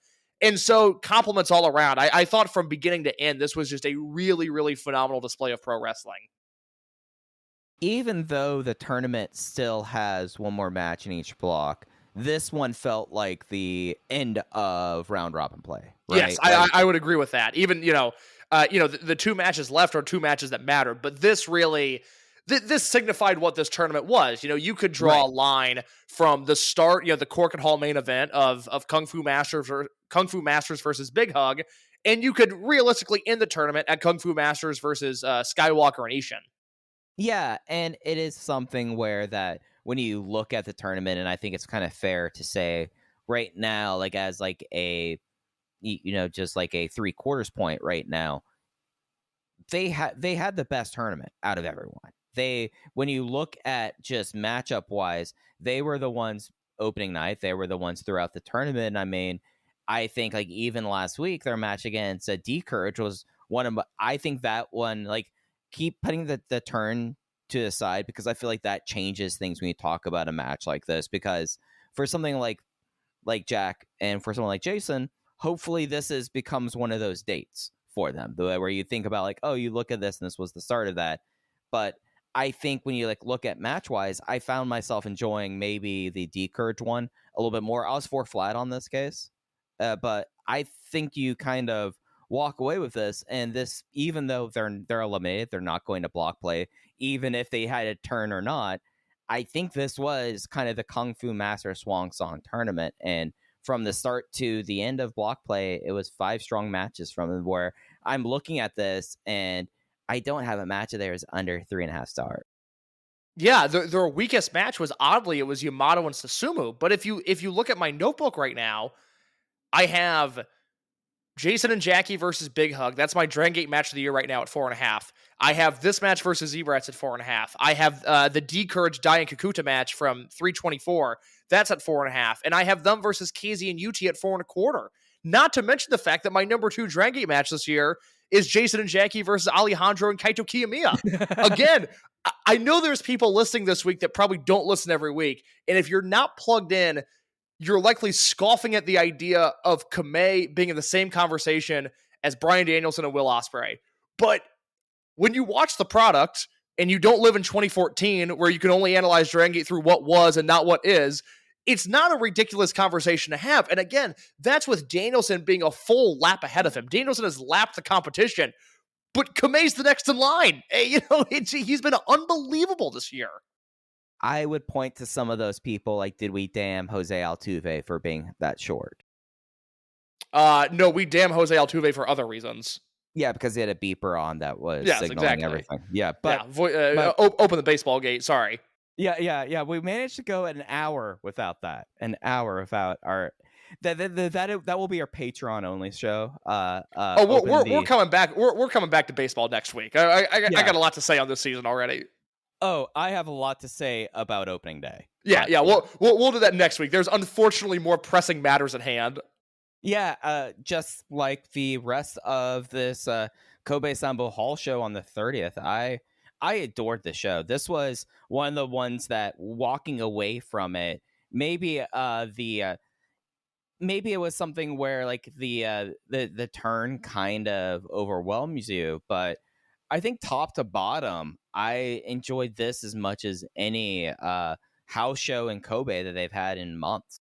And so, compliments all around. I thought from beginning to end, this was just a really, really phenomenal display of pro wrestling. Even though the tournament still has one more match in each block, this one felt like the end of round robin play. Right? Yes, I would agree with that. Even the two matches left are two matches that matter, but this really this signified what this tournament was. You could draw a line from the start, the Cork and Hall main event of Kung Fu Masters versus Big Hug, and you could realistically end the tournament at Kung Fu Masters versus Skywalker and Ishin. Yeah, and it is something where that when you look at the tournament, and I think it's kind of fair to say right now, like as like a, just like a 3/4 point right now, they had the best tournament out of everyone. When you look at just matchup wise, they were the ones opening night. They were the ones throughout the tournament. I mean, I think like even last week, their match against D-Courage was one of, I think that one, like, keep putting the turn to the side, because I feel like that changes things when you talk about a match like this, because for something like Jack and for someone like Jason, hopefully this becomes one of those dates for them, where you think about like, oh, you look at this and this was the start of that. But I think when you like look at match wise, I found myself enjoying maybe the D-Courage one a little bit more. I was 4 flat on this case, but I think you kind of walk away with this, and this, even though they're eliminated, they're not going to block play, even if they had a turn or not. I think this was kind of the Kung Fu Master Swan Song tournament, and from the start to the end of block play, it was 5 strong matches from them, where I'm looking at this and I don't have a match of theirs under 3.5 stars. Yeah, their weakest match was, oddly, it was Yamato and Susumu. But if you look at my notebook right now, I have Jason and Jackie versus Big Hug. That's my Dragongate match of the year right now at 4.5. I have this match versus Z-Brats at 4.5. I have the D-Courage Dai and Kakuta match from 324. That's at 4.5. And I have them versus KZ and UT at 4.25. Not to mention the fact that my number 2 Dragongate match this year is Jason and Jackie versus Alejandro and Kaito Kiyomiya. Again, I know there's people listening this week that probably don't listen every week. And if you're not plugged in, you're likely scoffing at the idea of Kamei being in the same conversation as Bryan Danielson and Will Ospreay. But when you watch the product and you don't live in 2014, where you can only analyze Dragongate through what was and not what is, it's not a ridiculous conversation to have. And again, that's with Danielson being a full lap ahead of him. Danielson has lapped the competition, but Kamei's the next in line. He's been unbelievable this year. I would point to some of those people like, did we damn Jose Altuve for being that short? No, we damn Jose Altuve for other reasons. Yeah, because he had a beeper on that was signaling exactly everything. Yeah, but, open the baseball gate. Sorry. Yeah. We managed to go an hour without that. An hour without our that will be our Patreon only show. We're coming back. We're coming back to baseball next week. I got a lot to say on this season already. Oh, I have a lot to say about opening day. Yeah. We'll do that next week. There's unfortunately more pressing matters at hand. Yeah, just like the rest of this Kobe Sambo Hall show on the 30th, I adored the show. This was one of the ones that, walking away from it, maybe maybe it was something where like the turn kind of overwhelms you, but I think top to bottom, I enjoyed this as much as any house show in Kobe that they've had in months.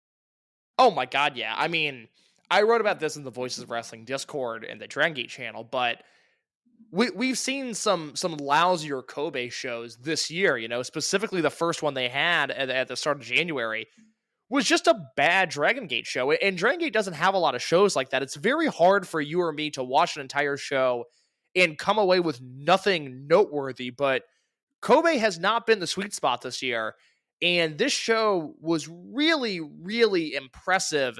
Oh my God, yeah. I mean, I wrote about this in the Voices of Wrestling Discord and the Dragongate channel, but we've seen some lousier Kobe shows this year, you know, specifically the first one they had at the start of January was just a bad Dragon Gate show. And Dragon Gate doesn't have a lot of shows like that. It's very hard for you or me to watch an entire show and come away with nothing noteworthy. But Kobe has not been the sweet spot this year. And this show was really, really impressive.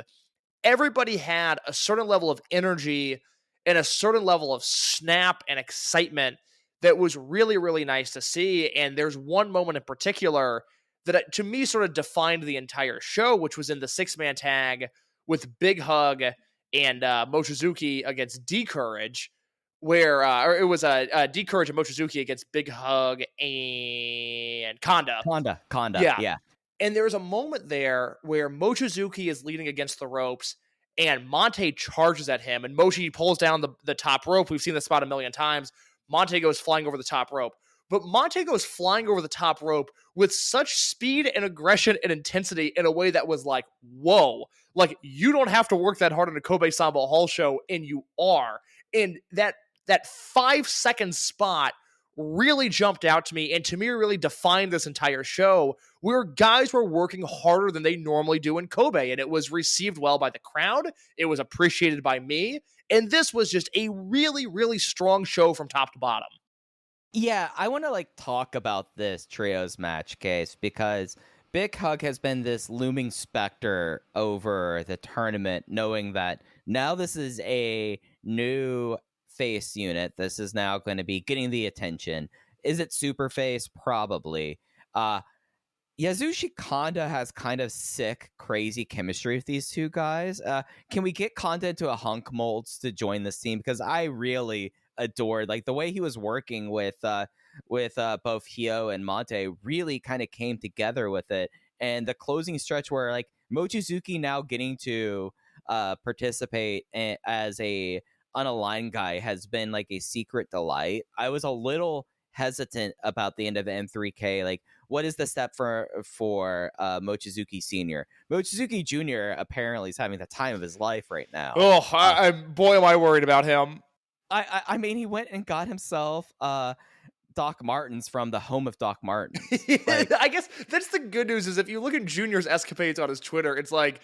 Everybody had a certain level of energy and a certain level of snap and excitement that was really, really nice to see. And there's one moment in particular that to me sort of defined the entire show, which was in the 6-man tag with Big Hug and Mochizuki against D-Courage, where or it was D-Courage and Mochizuki against Big Hug and Kanda. Yeah. And there's a moment there where Mochizuki is leading against the ropes and Monte charges at him and Mochi pulls down the top rope. We've seen this spot a million times. Monte goes flying over the top rope. But Monte goes flying over the top rope with such speed and aggression and intensity in a way that was like, whoa. Like, you don't have to work that hard in a Kobe Samba Hall show, and you are. And that 5-second spot really jumped out to me, and to me really defined this entire show, where guys were working harder than they normally do in Kobe, and it was received well by the crowd. It was appreciated by me, and this was just a really, really strong show from top to bottom. Yeah, I want to talk about this trios match case because Big Hug has been this looming specter over the tournament, knowing that now this is a new face unit. This is now going to be getting the attention. Is it super face? Probably. Yasushi Kanda has kind of sick, crazy chemistry with these two guys. Can we get Kanda into a hunk molds to join this team? Because I really adored the way he was working with both Hio and Monte really kind of came together with it. And the closing stretch where Mochizuki now getting to participate as a unaligned guy has been a secret delight. I was a little hesitant about the end of M3K. What is the step for Mochizuki Sr.? Mochizuki Jr. apparently is having the time of his life right now. Oh, boy, am I worried about him. I mean, he went and got himself Doc Martens from the home of Doc Martens. I guess that's the good news is if you look at Junior's escapades on his Twitter, it's like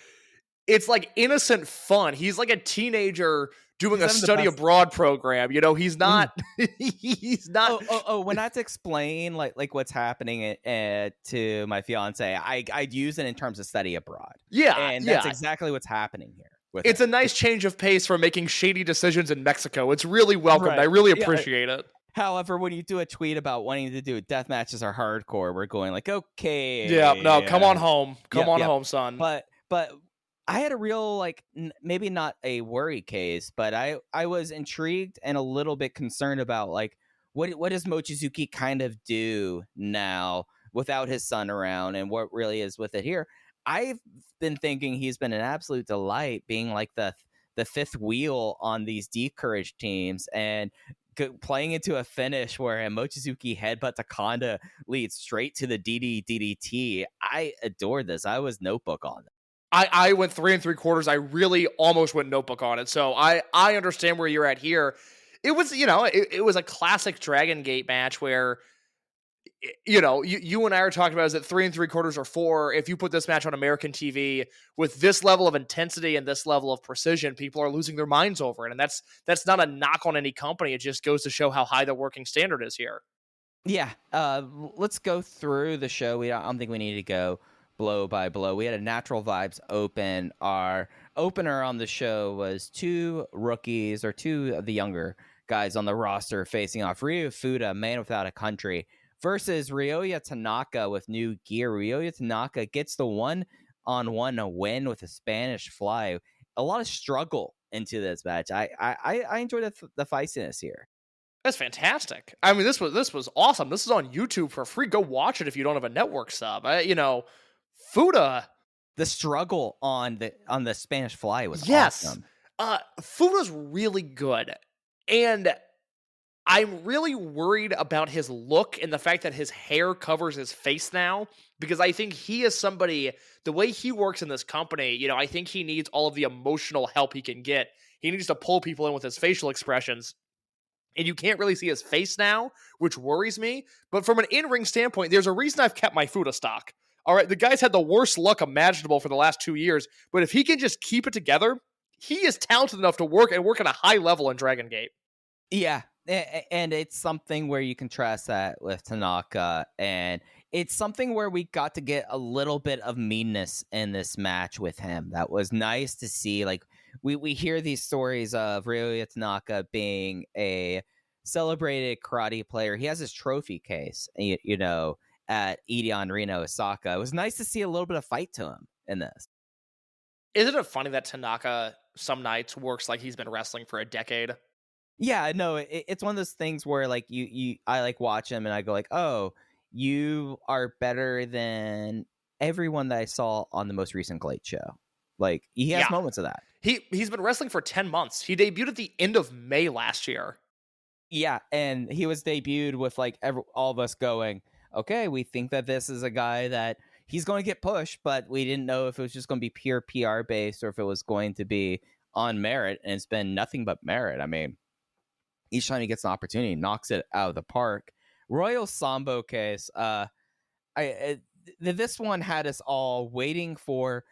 innocent fun. He's like a teenager doing a study abroad program. You know, he's not. He's not. When I have to explain what's happening to my fiance, I'd use it in terms of study abroad. Yeah, and that's exactly what's happening here. It's a nice change of pace from making shady decisions in Mexico. It's really welcomed. Right. I really appreciate it. However, when you do a tweet about wanting to do death matches are hardcore, we're going okay. Yeah, no, come on home. Come on home, son. But I had a real maybe not a worry case, but I was intrigued and a little bit concerned about what does Mochizuki kind of do now without his son around and what really is with it here. I've been thinking he's been an absolute delight being the fifth wheel on these D-Courage teams and playing into a finish where Mochizuki headbutt to Kanda leads straight to the DDT. I adored this. I was notebook on it. I went 3 3/4. I really almost went notebook on it. So I understand where you're at here. It was, it was a classic Dragon Gate match where, you and I are talking about is it 3 3/4 or 4. If you put this match on American TV with this level of intensity and this level of precision, people are losing their minds over it. And that's not a knock on any company. It just goes to show how high the working standard is here. Yeah. Let's go through the show. I don't think we need to go blow by blow. We had a Natural Vibes open. Our opener on the show was two rookies or two of the younger guys on the roster facing off. Ryu Fuda, Man Without a Country, versus Ryoya Tanaka with new gear. Ryoya Tanaka gets the one-on-one win with a Spanish fly. A lot of struggle into this match. I enjoyed the feistiness here. That's fantastic. I mean, this was awesome. This is on YouTube for free. Go watch it if you don't have a network sub. Fuda. The struggle on the Spanish fly was awesome. Fuda's really good. And I'm really worried about his look and the fact that his hair covers his face now, because I think he is somebody, the way he works in this company, I think he needs all of the emotional help he can get. He needs to pull people in with his facial expressions. And you can't really see his face now, which worries me. But from an in-ring standpoint, there's a reason I've kept my Fuda stock. All right, the guy's had the worst luck imaginable for the last 2 years, but if he can just keep it together, he is talented enough to work at a high level in Dragongate. Yeah, and it's something where you contrast that with Tanaka, and it's something where we got to get a little bit of meanness in this match with him. That was nice to see. Like, we hear these stories of Ryoya Tanaka being a celebrated karate player. He has his trophy case, at Edion Reno, Osaka. It was nice to see a little bit of fight to him in this. Isn't it funny that Tanaka some nights works like he's been wrestling for a decade? Yeah, no, it's one of those things where like I like watch him and I go like, oh, you are better than everyone that I saw on the most recent Glade show. Like, he has moments of that. He's been wrestling for 10 months. He debuted at the end of May last year. Yeah, and he was debuted with like all of us going, okay, we think that this is a guy that he's going to get pushed, but we didn't know if it was just going to be pure PR based or if it was going to be on merit, and it's been nothing but merit. I mean, each time he gets an opportunity, he knocks it out of the park. Royal Sambo case, this one had us all waiting for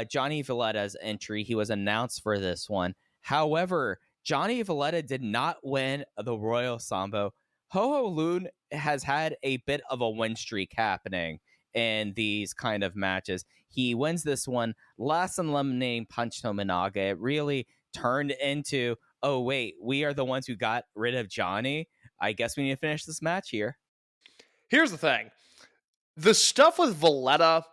Johnny Valletta's entry. He was announced for this one. However, Johnny Valletta did not win the Royal Sambo. Ho-Ho Loon has had a bit of a win streak happening in these kind of matches. He wins this one, last eliminating Punch Tominaga. It really turned into, oh, wait, we are the ones who got rid of Johnny. I guess we need to finish this match here. Here's the thing. The stuff with Valletta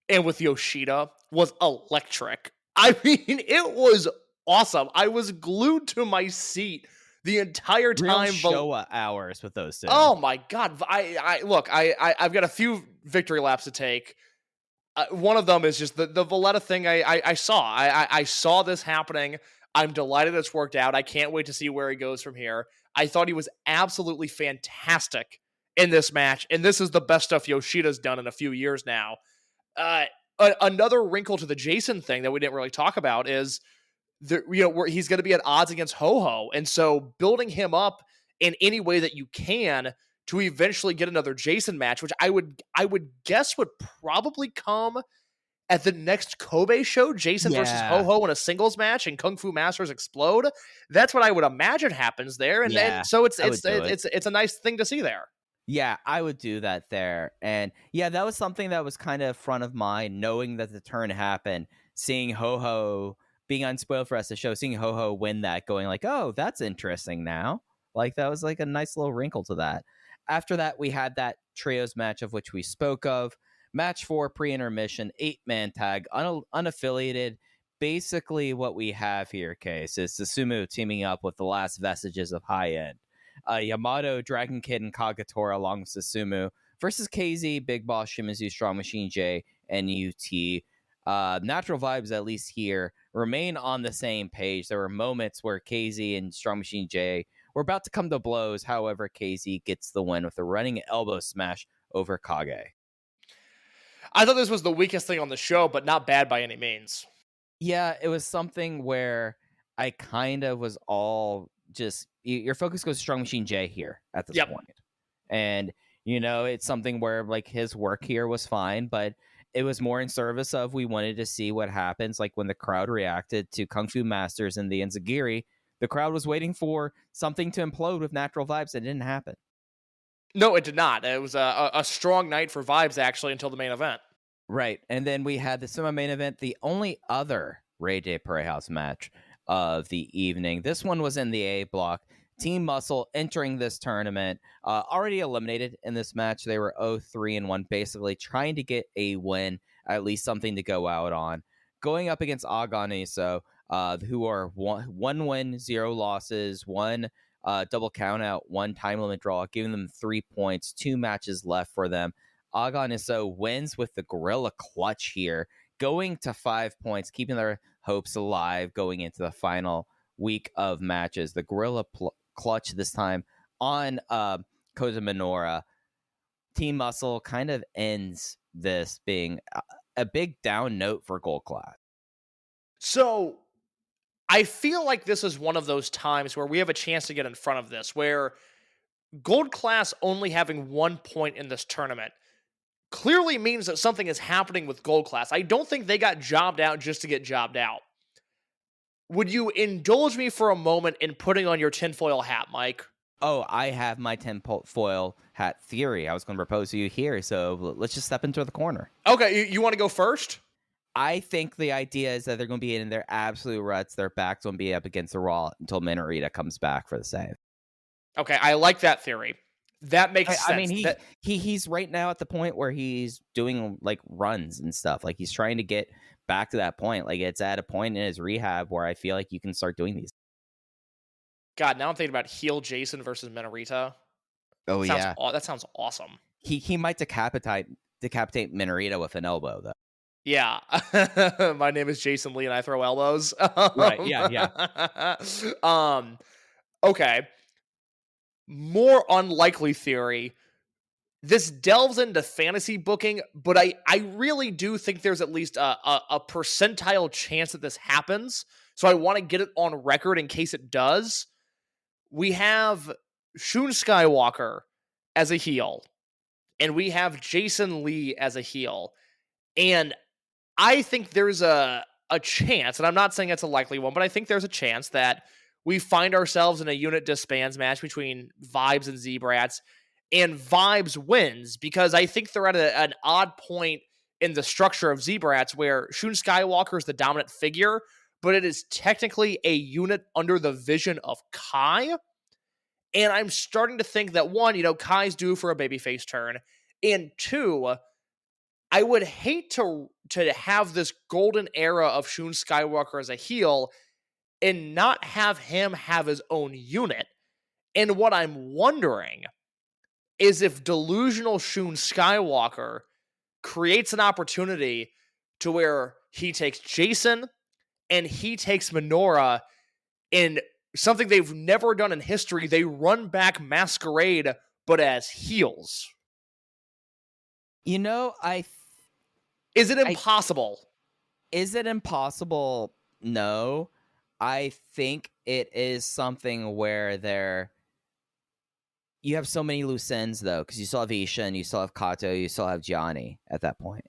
and with Yoshida was electric. I mean, it was awesome. I was glued to my seat the entire time. Real Showa hours with those two. Oh my God. I've got a few victory laps to take. One of them is just the Valletta thing I saw. I saw this happening. I'm delighted it's worked out. I can't wait to see where he goes from here. I thought he was absolutely fantastic in this match, and this is the best stuff Yoshida's done in a few years now. Another wrinkle to the Jason thing that we didn't really talk about is where he's going to be at odds against Ho-Ho, and so building him up in any way that you can to eventually get another Jason match, which I would guess would probably come at the next Kobe show, Jason versus Ho-Ho in a singles match and Kung Fu Masters explode. That's what I would imagine happens there, and then so it's a nice thing to see there. Yeah, I would do that there. And yeah, that was something that was kind of front of mind, knowing that the turn happened, seeing Ho-Ho being unspoiled for us to show, seeing Ho-Ho win that, going like, oh, that's interesting now. Like, that was like a nice little wrinkle to that. After that, we had that trios match of which we spoke of. Match 4, pre-intermission, 8-man tag, unaffiliated. Basically what we have here, Case, is Susumu teaming up with the last vestiges of High End. Yamato, Dragon Kid, and Kagetora along with Susumu versus KZ, Big Boss, Shimizu, Strong Machine J, and UT. Natural Vibes, at least here, remain on the same page. There were moments where KZ and Strong Machine J were about to come to blows. However, KZ gets the win with a running elbow smash over Kage. I thought this was the weakest thing on the show, but not bad by any means. Yeah, it was something where I kind of was all just, your focus goes to Strong Machine J here at this point. And, it's something where like his work here was fine, but it was more in service of, we wanted to see what happens. Like when the crowd reacted to Kung Fu Masters and the Enzigiri, the crowd was waiting for something to implode with Natural Vibes. That didn't happen. No, it did not. It was a strong night for Vibes, actually, until the main event. Right. And then we had the semi-main event, the only other Rey de Parejas match of the evening. This one was in the A block. Team Muscle entering this tournament, already eliminated in this match. They were 0-3-1, basically trying to get a win, at least something to go out on. Going up against Aganiso, who are one win, 0 losses, 1 double count out, 1 time limit draw, giving them 3 points, 2 matches left for them. Aganiso wins with the Gorilla Clutch here, going to 5 points, keeping their hopes alive going into the final week of matches. The Gorilla Clutch this time on Kota Minoura, Team Muscle kind of ends this being a big down note for Gold Class. So I feel like this is one of those times where we have a chance to get in front of this, where Gold Class only having 1 point in this tournament clearly means that something is happening with Gold Class. I don't think they got jobbed out just to get jobbed out. Would you indulge me for a moment in putting on your tinfoil hat, Mike? Oh, I have my tinfoil hat theory I was going to propose to you here, so let's just step into the corner. Okay, you want to go first? I think the idea is that they're going to be in their absolute ruts. Their backs won't be up against the wall until Minorita comes back for the save. Okay, I like that theory. That makes sense. I mean, he's right now at the point where he's doing like runs and stuff. Like he's trying to get back to that point. Like it's at a point in his rehab where I feel like you can start doing these. God, now I'm thinking about heel Jason versus Minorita. Oh yeah, that sounds awesome. He might decapitate Minorita with an elbow though. Yeah. My name is Jason Lee and I throw elbows. Right, yeah. Okay. More unlikely theory. This delves into fantasy booking, but I really do think there's at least a percentile chance that this happens. So I want to get it on record in case it does. We have Shun Skywalker as a heel, and we have Jason Lee as a heel. And I think there's a chance, and I'm not saying it's a likely one, but I think there's a chance that we find ourselves in a unit disbands match between Vibes and Z-Brats, and Vibes wins, because I think they're at an odd point in the structure of Z-Brats where Shun Skywalker is the dominant figure, but it is technically a unit under the vision of Kai. And I'm starting to think that, one, Kai's due for a babyface turn, and two, I would hate to have this golden era of Shun Skywalker as a heel and not have him have his own unit. And what I'm wondering is if delusional Shun Skywalker creates an opportunity to where he takes Jason and he takes Minoura in something they've never done in history. They run back Masquerade, but as heels. Is it impossible? Is it impossible? No. I think it is something where you have so many loose ends, though, because you still have Ishin, you still have Kato, you still have Gianni at that point.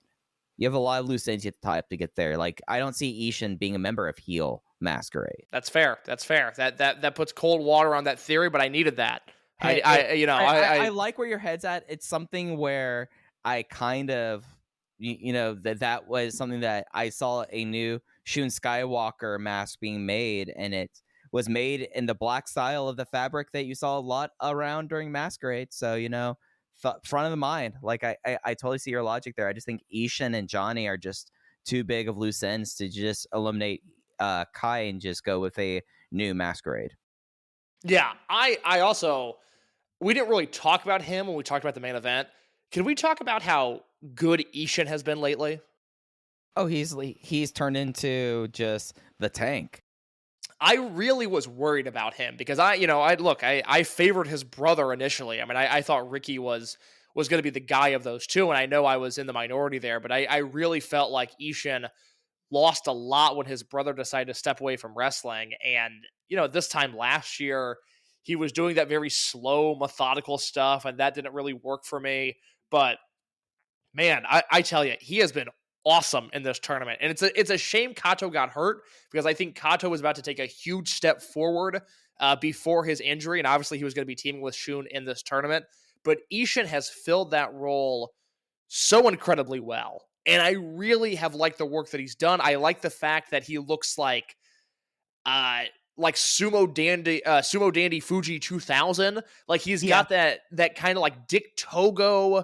You have a lot of loose ends you have to tie up to get there. Like, I don't see Ishin being a member of heel Masquerade. That's fair. That puts cold water on that theory, but I needed that. Hey, I like where your head's at. It's something where I kind of, that was something that I saw a new Shun Skywalker mask being made, and it was made in the black style of the fabric that you saw a lot around during Masquerade. So, front of the mind. Like, I totally see your logic there. I just think Ishin and Johnny are just too big of loose ends to just eliminate Kai and just go with a new Masquerade. Yeah, I also, we didn't really talk about him when we talked about the main event. Can we talk about how good Ishin has been lately? Oh, he's turned into just the tank. I really was worried about him because I favored his brother initially. I mean, I thought Ricky was going to be the guy of those two, and I know I was in the minority there, but I really felt like Ishin lost a lot when his brother decided to step away from wrestling. And, this time last year, he was doing that very slow, methodical stuff, and that didn't really work for me. But, man, I tell you, he has been awesome in this tournament. And it's a shame Kato got hurt, because I think Kato was about to take a huge step forward before his injury, and obviously he was going to be teaming with Shun in this tournament. But Ishin has filled that role so incredibly well. And I really have liked the work that he's done. I like the fact that he looks like Sumo Dandy Fuji 2000. Like he's got that kind of like Dick Togo,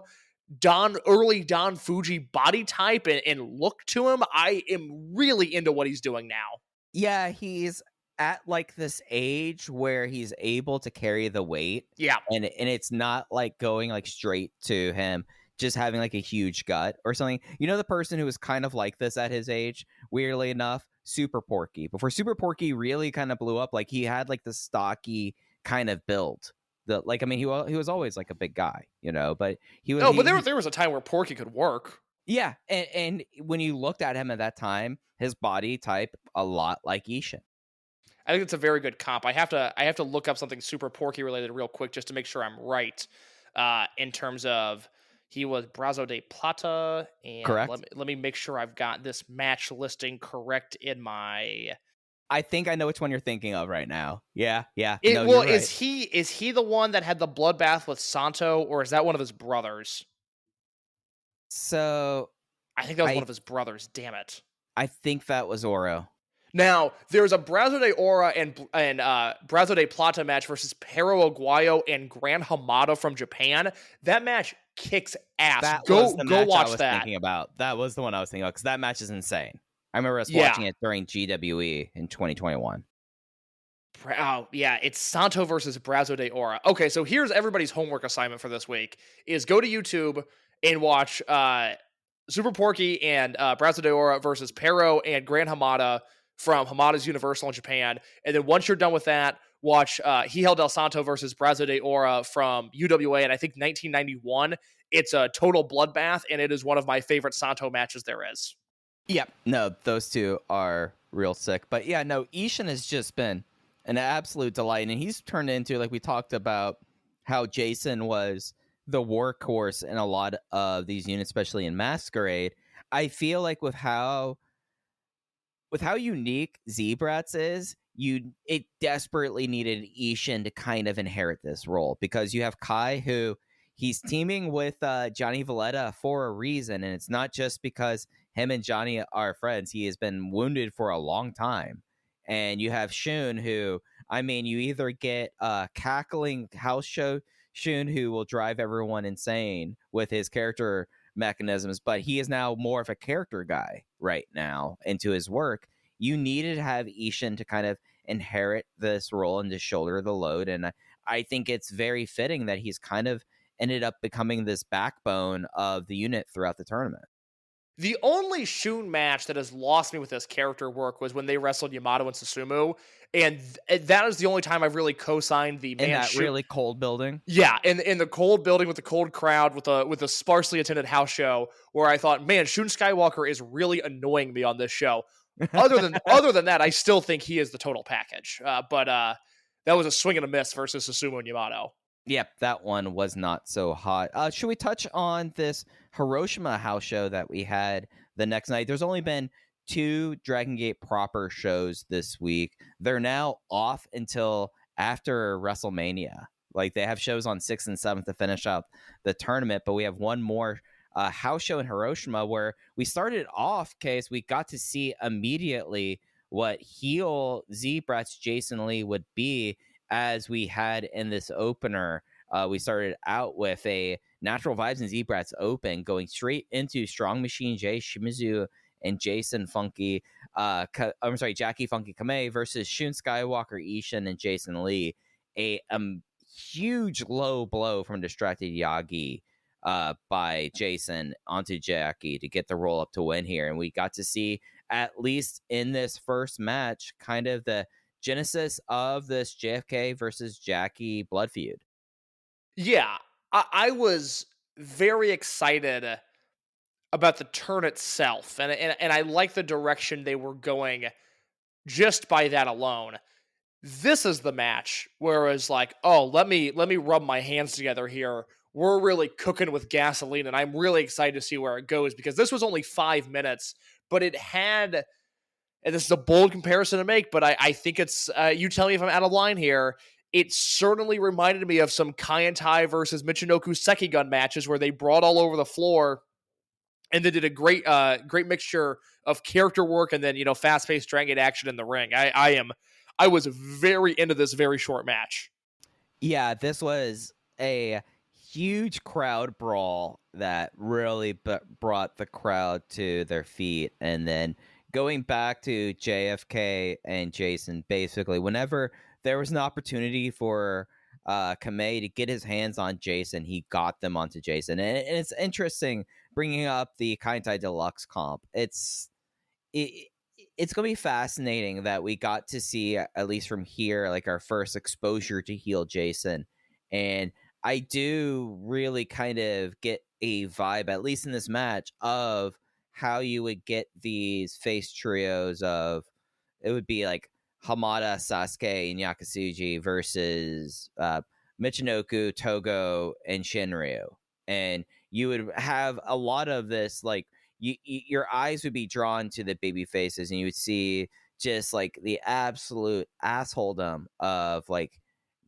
early Don Fuji body type and look to him. I am really into what he's doing now. Yeah, he's at like this age where he's able to carry the weight. Yeah. And it's not like going like straight to him just having like a huge gut or something. The person who was kind of like this at his age, weirdly enough, Super Porky. Before Super Porky really kind of blew up, like he had like the stocky kind of build he was always like a big guy, but he was. No, but there was a time where Porky could work. Yeah, and when you looked at him at that time, his body type a lot like Ishin. I think it's a very good comp. I have to look up something super Porky related real quick just to make sure I'm right. In terms of he was Brazo de Plata, and Correct. Let me make sure I've got this match listing correct in my. I think I know which one you're thinking of right now. Yeah. Well, you're right. is he the one that had the bloodbath with Santo, or is that one of his brothers? So I think that was one of his brothers. Damn it! I think that was Oro. Now, there's a Brazo de Ora and Brazo de Plata match versus Pero Aguayo and Gran Hamada from Japan. That match kicks ass. Go watch that. Thinking about. That was the one I was thinking about, because that match is insane. I remember us watching it during GWE in 2021. Oh, yeah, it's Santo versus Brazo de Ora. Okay, so here's everybody's homework assignment for this week, is go to YouTube and watch Super Porky and Brazo de Ora versus Pero and Gran Hamada from Hamada's Universal in Japan. And then once you're done with that, watch Hijel del Santo versus Brazo de Ora from UWA, and I think 1991. It's a total bloodbath, and it is one of my favorite Santo matches there is. Yep. No, those two are real sick. But yeah, no, Ishin has just been an absolute delight. And he's turned into, like we talked about, how Jason was the workhorse in a lot of these units, especially in Masquerade. I feel like with how unique Z-Brats is, it desperately needed Ishin to kind of inherit this role, because you have Kai, who he's teaming with Johnny Valletta for a reason, and it's not just because him and Johnny are friends. He has been wounded for a long time. And you have Shun, who, you either get cackling house show Shun, who will drive everyone insane with his character mechanisms, but he is now more of a character guy right now into his work. You needed to have Ishin to kind of inherit this role and to shoulder the load. And I think it's very fitting that he's kind of ended up becoming this backbone of the unit throughout the tournament. The only Shun match that has lost me with this character work was when they wrestled Yamato and Susumu, and that is the only time I've really co-signed the man in that Shun. Really cold building. Yeah, in the cold building with the cold crowd with a sparsely attended house show, where I thought, man, Shun Skywalker is really annoying me on this show. Other than that, I still think he is the total package. But that was a swing and a miss versus Susumu and Yamato. Yep, that one was not so hot. Should we touch on this Hiroshima house show that we had the next night? There's only been 2 Dragongate proper shows this week. They're now off until after WrestleMania. Like, they have shows on 6th and 7th to finish out the tournament, but we have one more house show in Hiroshima where we started off, Case, we got to see immediately what heel Z-Brats Jason Lee would be, as we had in this opener. We started out with a Natural Vibes and Z-Brats open, going straight into Strong Machine J, Shimizu, and Jackie Funky Kamei versus Shun Skywalker Ishin and Jason Lee. A huge low blow from Distracted Yagi by Jason onto Jackie to get the roll up to win here. And we got to see, at least in this first match, kind of the genesis of this JFK versus Jackie blood feud. Yeah, I was very excited about the turn itself, and I like the direction they were going just by that alone. This is the match where it was like, oh, let me rub my hands together here. We're really cooking with gasoline, and I'm really excited to see where it goes, because this was only 5 minutes, but it had, and this is a bold comparison to make, but I think it's, you tell me if I'm out of line here, it certainly reminded me of some Kaientai versus Michinoku Sekigun matches where they brawled all over the floor and they did a great mixture of character work and then, fast-paced Dragongate action in the ring. I was very into this very short match. Yeah, this was a huge crowd brawl that really brought the crowd to their feet. And then going back to JFK and Jason, basically, whenever there was an opportunity for Kamei to get his hands on Jason, he got them onto Jason. And it's interesting bringing up the Kaientai Deluxe comp. It's going to be fascinating that we got to see, at least from here, like our first exposure to heel Jason And I do really kind of get a vibe, at least in this match, of how you would get these face trios of, it would be like Hamada, Sasuke, and Yakasuji versus Michinoku, Togo, and Shinryu. And you would have a lot of this, like, your eyes would be drawn to the baby faces, and you would see just like the absolute assholedom of like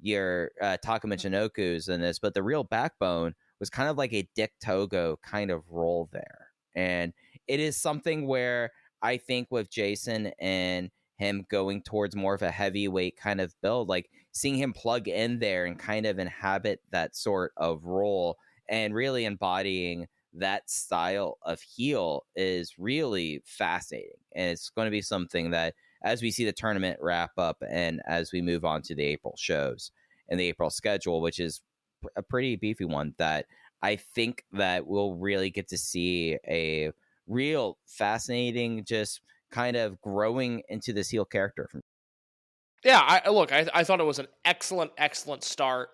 your Taka Michinoku's in this, but the real backbone was kind of like a Dick Togo kind of role there. And it is something where I think with Jason and him going towards more of a heavyweight kind of build, like seeing him plug in there and kind of inhabit that sort of role and really embodying that style of heel is really fascinating. And it's going to be something that, as we see the tournament wrap up and as we move on to the April shows and the April schedule, which is a pretty beefy one, that I think that we'll really get to see a real fascinating, just kind of growing into this heel character. Yeah, I thought it was an excellent start.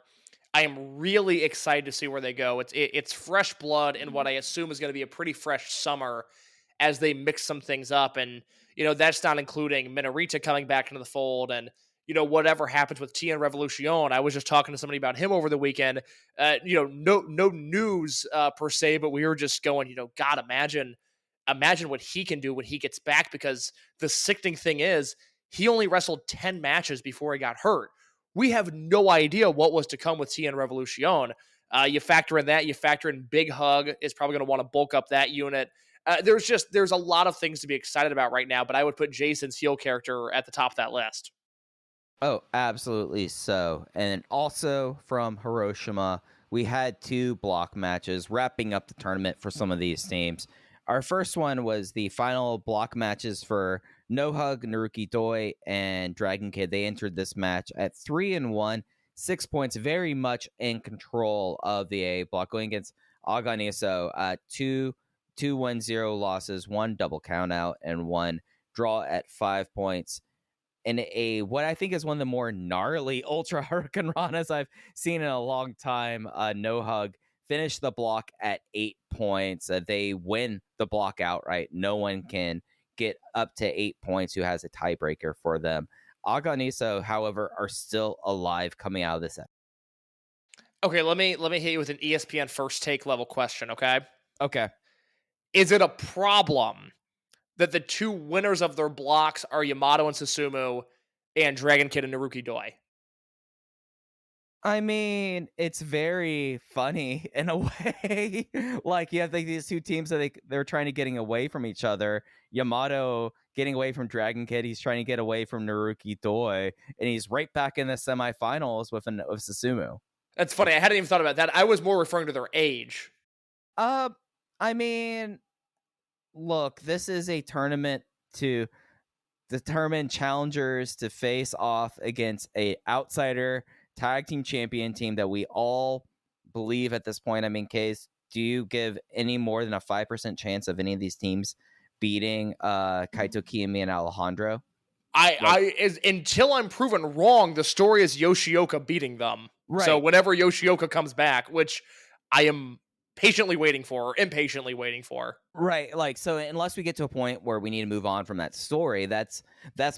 I am really excited to see where they go. It's fresh blood in what I assume is going to be a pretty fresh summer as they mix some things up. And, that's not including Minorita coming back into the fold and, whatever happens with Tien Revolution. I was just talking to somebody about him over the weekend. No news per se, but we were just going, God, imagine what he can do when he gets back, because the sickening thing is he only wrestled 10 matches before he got hurt. We have no idea what was to come with Tien Revolution. You factor in that, you factor in Big Hug is probably going to want to bulk up that unit. There's a lot of things to be excited about right now, but I would put Jason's heel character at the top of that list. Oh, absolutely so. And also from Hiroshima, we had 2 block matches wrapping up the tournament for some of these teams. Our first one was the final block matches for No Hug, Naruki Doi, and Dragongate. They entered this match at 3-1, 6 points, very much in control of the A block, going against Aganiso. 2-1-0 losses, 1 double count out, and 1 draw at 5 points. In what I think is one of the more gnarly Ultra Hurricane Ranas I've seen in a long time. No Hug finished the block at 8 points. They win the block outright. No one can get up to 8 points who has a tiebreaker for them. Aganiso, however, are still alive coming out of this. Okay, let me hit you with an ESPN first take level question, okay? Okay. Is it a problem that the 2 winners of their blocks are Yamato and Susumu and Dragon Kid and Naruki Doi? I mean, it's very funny in a way. Like, you have these 2 teams that they're trying to getting away from each other. Yamato getting away from Dragon Kid. He's trying to get away from Naruki Doi. And he's right back in the semifinals with Susumu. That's funny. I hadn't even thought about that. I was more referring to their age. I mean, look, this is a tournament to determine challengers to face off against a outsider tag team champion team that we all believe at this point. I mean, Case, do you give any more than a 5% chance of any of these teams beating Kaito Kiyomi and Alejandro? Until I'm proven wrong, the story is Yoshioka beating them. Right. So whenever Yoshioka comes back, which I am impatiently waiting for. Right. Like, so unless we get to a point where we need to move on from that story, that's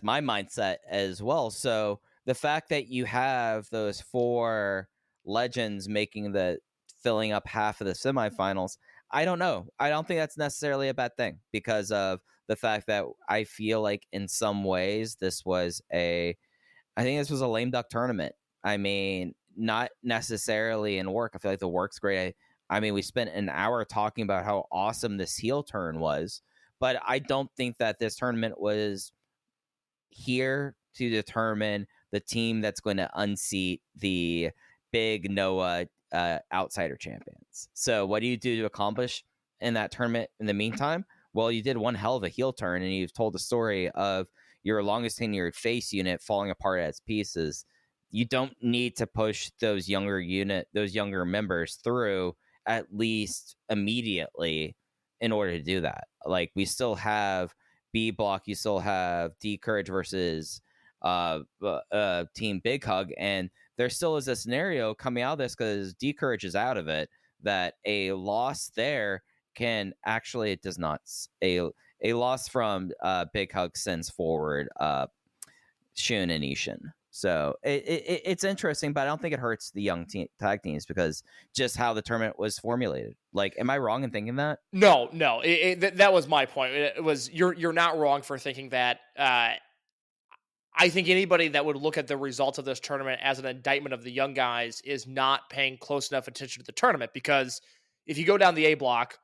my mindset as well. So the fact that you have those 4 legends filling up half of the semifinals, I don't know. I don't think that's necessarily a bad thing, because of the fact that I feel like in some ways this was a lame duck tournament. I mean, not necessarily in work. I feel like the work's great. I mean, we spent an hour talking about how awesome this heel turn was, but I don't think that this tournament was here to determine the team that's going to unseat the big Noah outsider champions. So what do you do to accomplish in that tournament in the meantime? Well, you did one hell of a heel turn, and you've told the story of your longest tenured face unit falling apart as pieces. You don't need to push those younger members through at least immediately in order to do that. Like, we still have B block, you still have D Courage versus Team Big Hug, and there still is a scenario coming out of this, because D Courage is out of it, that a loss there can actually, it does not, a loss from Big Hug sends forward Shun and Ishin. So it's interesting, but I don't think it hurts the young tag teams, because just how the tournament was formulated. Like, am I wrong in thinking that? No. That was my point. It was you're not wrong for thinking that. I think anybody that would look at the results of this tournament as an indictment of the young guys is not paying close enough attention to the tournament, because if you go down the A block,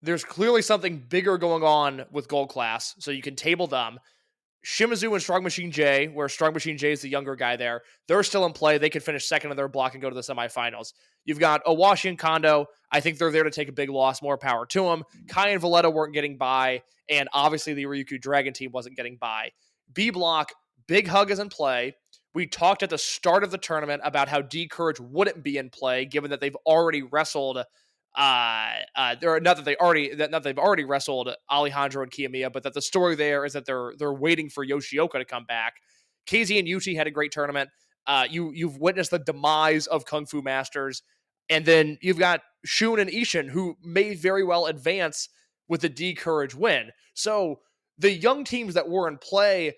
there's clearly something bigger going on with Gold Class, so you can table them. Shimizu and Strong Machine J, where Strong Machine J is the younger guy there, they're still in play. They could finish second in their block and go to the semifinals. You've got Owashi and Kondo. I think they're there to take a big loss. More power to them. Kai and Valletta weren't getting by, and obviously the Ryukyu Dragon team wasn't getting by. B block, Big Hug is in play. We talked at the start of the tournament about how D Courage wouldn't be in play, given that they've already wrestled not that they've already wrestled Alejandro and Kiyomiya, but that the story there is that they're waiting for Yoshioka to come back. KZ and Yuti had a great tournament. You've witnessed the demise of Kung Fu Masters, and then you've got Shun and Ishin, who may very well advance with the D Courage win. So the young teams that were in play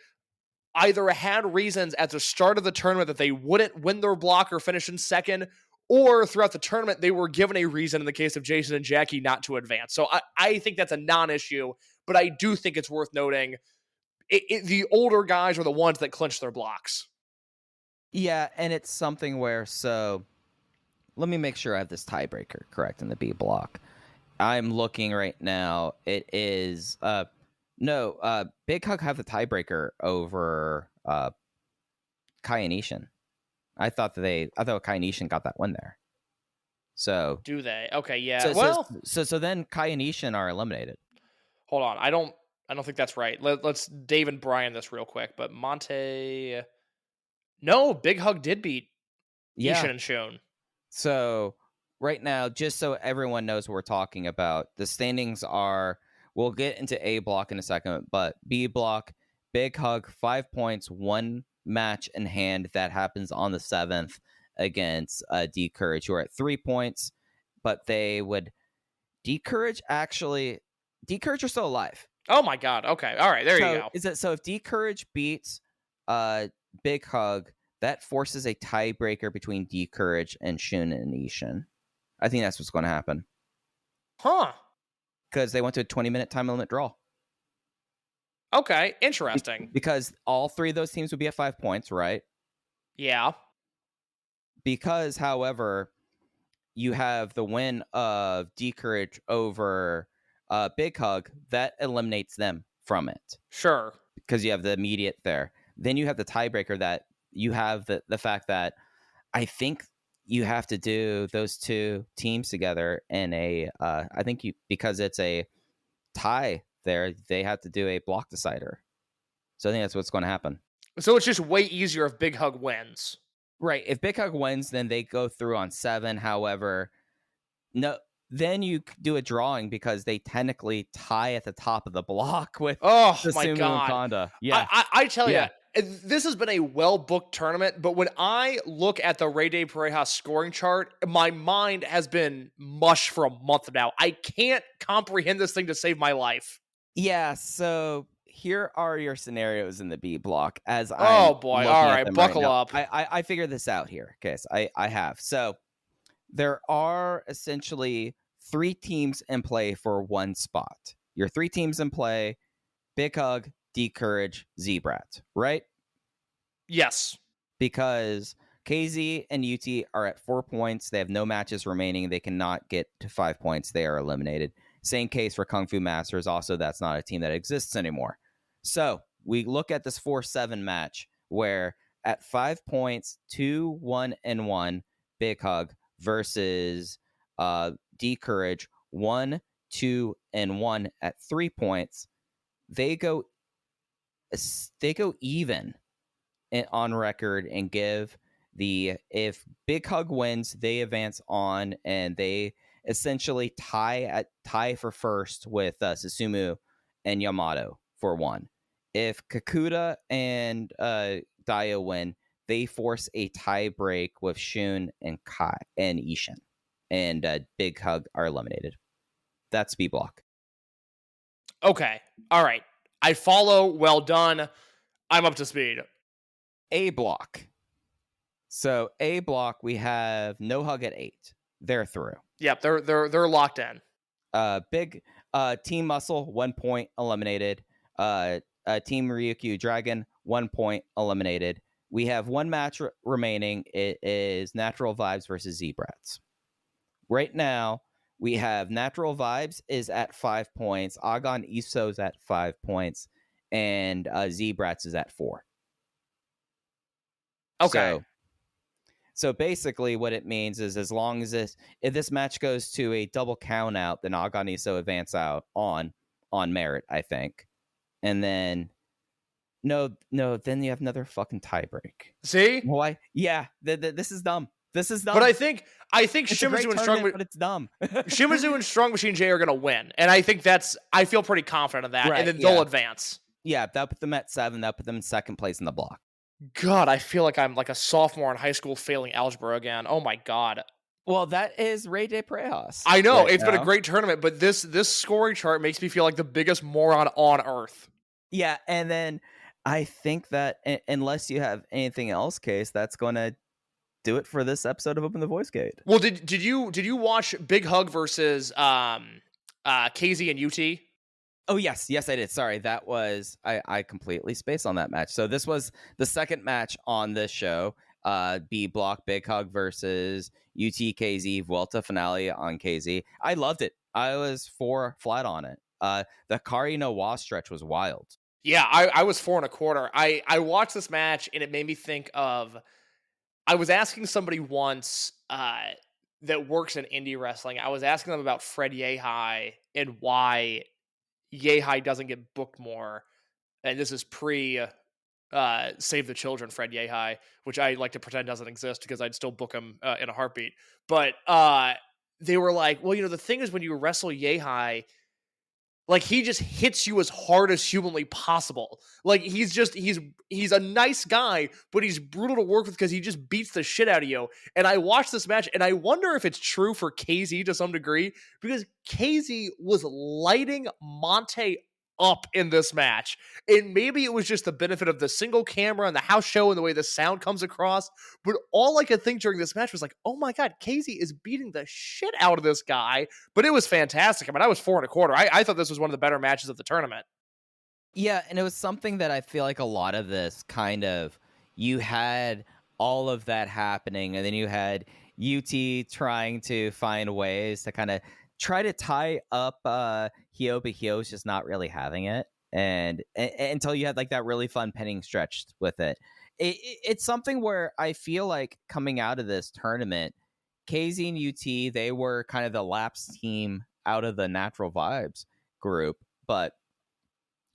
either had reasons at the start of the tournament that they wouldn't win their block or finish in second, or throughout the tournament, they were given a reason in the case of Jason and Jackie not to advance. So I think that's a non-issue, but I do think it's worth noting the older guys are the ones that clinch their blocks. Yeah, and it's something where, so let me make sure I have this tiebreaker correct in the B block. I'm looking right now. It is, Big Hug have the tiebreaker over Kai and Ishin. I thought Kai and Ishin got that win there. So do they? Okay, yeah. So then Kai and Ishin are eliminated. Hold on, I don't think that's right. Let's Dave and Brian this real quick. But Monte, no, Big Hug did beat Ishin and Shun. So right now, just so everyone knows what we're talking about, the standings are. We'll get into A block in a second, but B block, Big Hug 5 points, 1 match in hand that happens on the 7th against D Courage, who are at 3 points, but they would D Courage are still alive. Oh my god. Okay. All right, there you go. Is it so if D Courage beats Big Hug, that forces a tiebreaker between D Courage and Shun and Ishin. I think that's what's going to happen. Huh. Because they went to a 20-minute time limit draw. Okay, interesting. Because all 3 of those teams would be at 5 points, right? Yeah. Because, however, you have the win of D Courage over Big Hug, that eliminates them from it. Sure. Because you have the immediate there. Then you have the tiebreaker that you have the fact that I think you have to do those 2 teams together in I think because it's a tie there, they have to do a block decider. So I think that's what's going to happen. So it's just way easier if Big Hug wins. Right. If Big Hug wins, then they go through on 7. However, no, then you do a drawing because they technically tie at the top of the block with Susumu my God. And Kondo. Yeah. I tell you, this has been a well-booked tournament, but when I look at the Rey de Parejas scoring chart, my mind has been mush for a month now. I can't comprehend this thing to save my life. Yeah, so here are your scenarios in the B block as oh boy, all right, buckle up. I figured this out here. Okay, so I have. So there are essentially 3 teams in play for 1 spot. Your 3 teams in play, Big Hug, D Courage, Z-Brats, right? Yes. Because KZ and UT are at 4 points. They have no matches remaining. They cannot get to 5 points. They are eliminated. Same case for Kung Fu Masters. Also, that's not a team that exists anymore. So we look at this 4-7 match where at 5 points, 2, 1, and 1, Big Hug versus D Courage, 1, 2, and 1 at 3 points. They go even on record and give if Big Hug wins, they advance on and they essentially tie for first with Susumu and Yamato for 1. If Kakuta and Dio win, they force a tie break with Shun and Kai and Ishin, and Big Hug are eliminated. That's B block. Okay. All right. I follow. Well done. I'm up to speed. A block. So A block, we have No Hug at 8. They're through. Yep, they're locked in. Big Team Muscle, 1 point eliminated. Team Ryukyu Dragon, 1 point eliminated. We have one match remaining. It is Natural Vibes versus Z-Brats. Right now, we have Natural Vibes is at 5 points. Agon Iso's at 5 points. And Z-Brats is at 4. Okay. So basically what it means is as long as if this match goes to a double count out, then Agon Iso advance out on merit, I think. And then then you have another fucking tiebreak. See? Why? Yeah, this is dumb. This is dumb. But I think it's Shimizu and Strong, but it's dumb. Shimizu and Strong Machine J are gonna win, and I think I feel pretty confident of that. Right, and then they'll advance. Yeah, that put them at 7. That put them in second place in the block. God, I feel like I'm like a sophomore in high school failing algebra again. Oh my god. Well, that is Rey de Parejas. I know, right it's been a great tournament, but this scoring chart makes me feel like the biggest moron on earth. Yeah, and then I think that unless you have anything else, Case, that's going to do it for this episode of Open the Voice Gate. Well, did you watch Big Hug versus KZ and UT? Oh, yes, I did. Sorry, that was I completely spaced on that match. So this was the second match on this show. B block, Big Hug versus UTKZ Vuelta finale on KZ. I loved it. I was 4 flat on it. The Kari no Wa stretch was wild. Yeah, I was 4 1/4. I watched this match and it made me think of. I was asking somebody once that works in indie wrestling. I was asking them about Fred Yehai and why Yehai doesn't get booked more. And this is pre Save the Children Fred Yehai, which I like to pretend doesn't exist because I'd still book him in a heartbeat. But they were like, well, the thing is when you wrestle Yehai, like he just hits you as hard as humanly possible. Like he's a nice guy, but he's brutal to work with because he just beats the shit out of you. And I watched this match and I wonder if it's true for KZ to some degree because KZ was lighting Monte up in this match. And maybe it was just the benefit of the single camera and the house show and the way the sound comes across. But all I could think during this match was like, oh my God, KZ is beating the shit out of this guy. But it was fantastic. I mean, I was 4 1/4. I thought this was one of the better matches of the tournament. Yeah, and it was something that I feel like a lot of this kind of, you had all of that happening, and then you had UT trying to find ways to kind of try to tie up Hyo, but Hyo's just not really having it. And until you had like that really fun pinning stretch with it. It's something where I feel like coming out of this tournament, KZ and UT, they were kind of the lapsed team out of the Natural Vibes group, but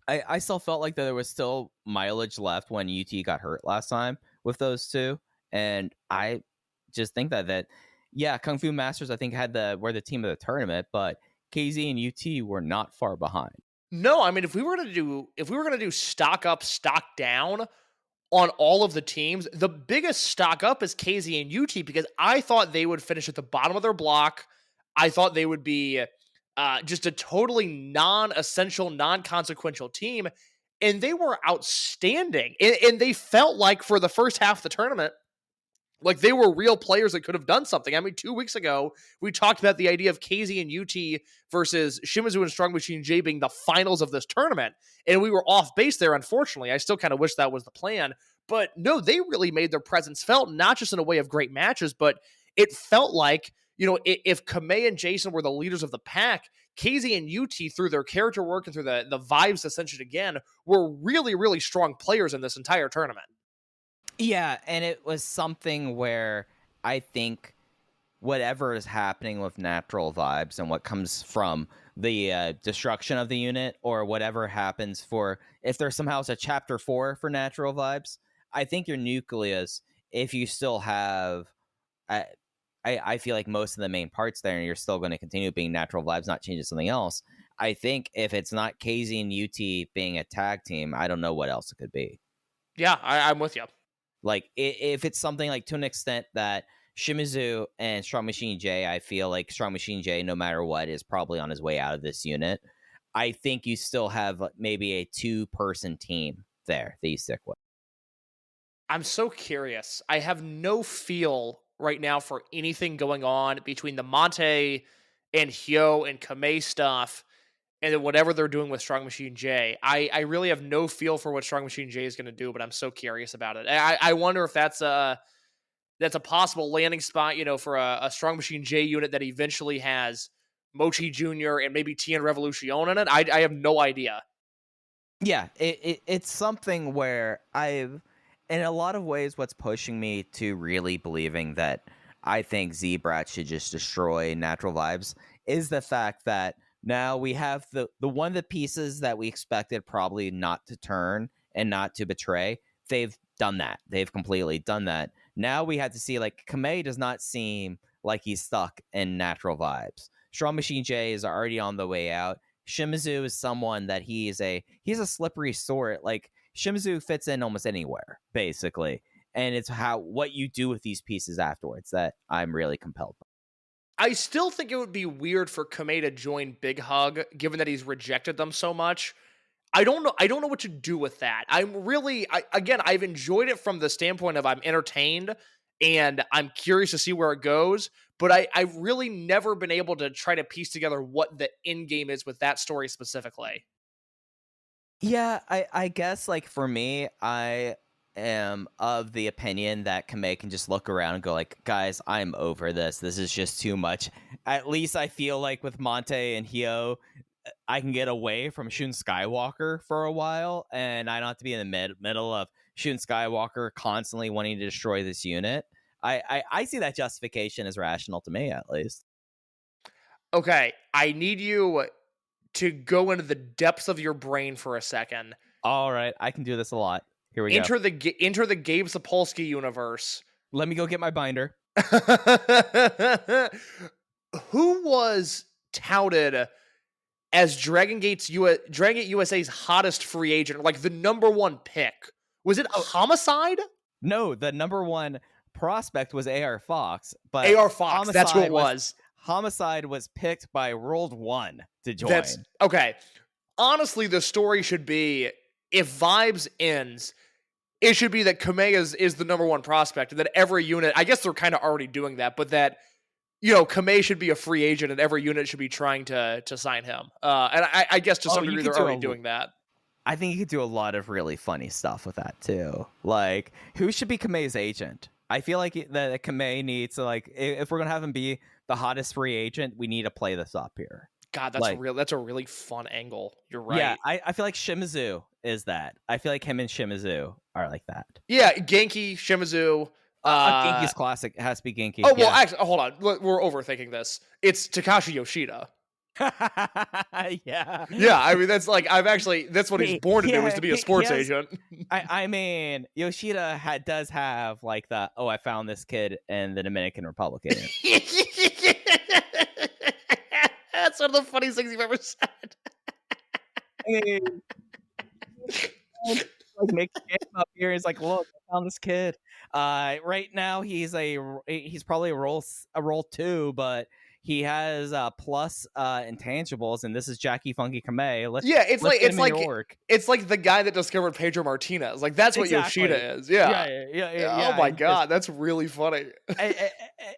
I still felt like that there was still mileage left when UT got hurt last time with those two. And I just think that yeah, Kung Fu Masters, I think were the team of the tournament, but KZ and UT were not far behind. No, I mean, if we were gonna do stock up, stock down on all of the teams, the biggest stock up is KZ and UT because I thought they would finish at the bottom of their block. I thought they would be just a totally non-essential, non-consequential team, and they were outstanding. And they felt like for the first half of the tournament, like they were real players that could have done something. I mean, 2 weeks ago, we talked about the idea of KZ and UT versus Shimizu and Strong Machine J being the finals of this tournament. And we were off base there, unfortunately. I still kind of wish that was the plan. But no, they really made their presence felt, not just in a way of great matches, but it felt like, if Kamei and Jason were the leaders of the pack, KZ and UT, through their character work and through the vibes ascension again, were really, really strong players in this entire tournament. Yeah, and it was something where I think whatever is happening with Natural Vibes and what comes from the destruction of the unit, or whatever happens if there somehow is a chapter 4 for Natural Vibes, I think your nucleus, if you still have, I feel like most of the main parts there, and you're still going to continue being Natural Vibes, not changing something else. I think if it's not KZ and UT being a tag team, I don't know what else it could be. Yeah, I'm with you. Like if it's something like to an extent that Shimizu and Strong Machine J, I feel like Strong Machine J, no matter what, is probably on his way out of this unit. I think you still have maybe a 2-person team there that you stick with. I'm so curious. I have no feel right now for anything going on between the Monte and Hyo and Kamei stuff and then whatever they're doing with Strong Machine J. I really have no feel for what Strong Machine J is going to do, but I'm so curious about it. I wonder if that's a possible landing spot, for a Strong Machine J unit that eventually has Mochi Jr. and maybe Tien Revolution in it. I have no idea. Yeah, it's something where I've, in a lot of ways, what's pushing me to really believing that I think Z-Brats should just destroy Natural Vibes is the fact that now we have the one of the pieces that we expected probably not to turn and not to betray. They've done that. They've completely done that. Now we have to see, like, Kamei does not seem like he's stuck in Natural Vibes. Strong Machine J is already on the way out. Shimizu is someone that he's a slippery sort. Like, Shimizu fits in almost anywhere, basically. And it's what you do with these pieces afterwards that I'm really compelled by. I still think it would be weird for Kamei to join Big Hug, given that he's rejected them so much. I don't know what to do with that. I've enjoyed it from the standpoint of I'm entertained and I'm curious to see where it goes, but I've really never been able to try to piece together what the end game is with that story specifically. Yeah, I guess, like, for me, I am of the opinion that Kamei can just look around and go, like, guys, I'm over this. This is just too much. At least I feel like with Monte and Hyo, I can get away from Shun Skywalker for a while, and I don't have to be in the middle of Shun Skywalker constantly wanting to destroy this unit. I see that justification as rational to me, at least. Okay, I need you to go into the depths of your brain for a second. All right, I can do this a lot. Here we go. Enter the Gabe Sapolsky universe. Let me go get my binder. Who was touted as Dragongate USA's hottest free agent, like the number one pick? Was it Homicide? No, the number one prospect was AR Fox, but AR Fox, that's who it was. Homicide was picked by World 1 to join. That's okay. Honestly, the story should be, if Vibes ends, it should be that Kamei is the number one prospect, and that every unit, I guess they're kind of already doing that, but that, Kamei should be a free agent and every unit should be trying to sign him. And I guess to some degree they're already doing that. I think you could do a lot of really funny stuff with that too. Like, who should be Kamei's agent? I feel like that Kamei needs to, like, if we're gonna have him be the hottest free agent, we need to play this up here. God, that's a really fun angle. You're right. Yeah, I feel like Shimizu is that. I feel like him and Shimizu are like that. Yeah, Genki, Shimizu. Genki's classic. It has to be Genki. Oh, well, actually, hold on. We're overthinking this. It's Takashi Yoshida. Yeah. Yeah, I mean, that's what he's born to do, is to be a sports agent. I mean, Yoshida does have, like, I found this kid in the Dominican Republic. That's one of the funniest things you've ever said. Like, make a game up here. He's like, look, I found this kid. Right now he's probably a role 2, but he has plus intangibles, and this is Jackie Funky Kamei. It's like the guy that discovered Pedro Martinez. Like, that's what Yoshida is. Yeah. Oh my God, that's really funny.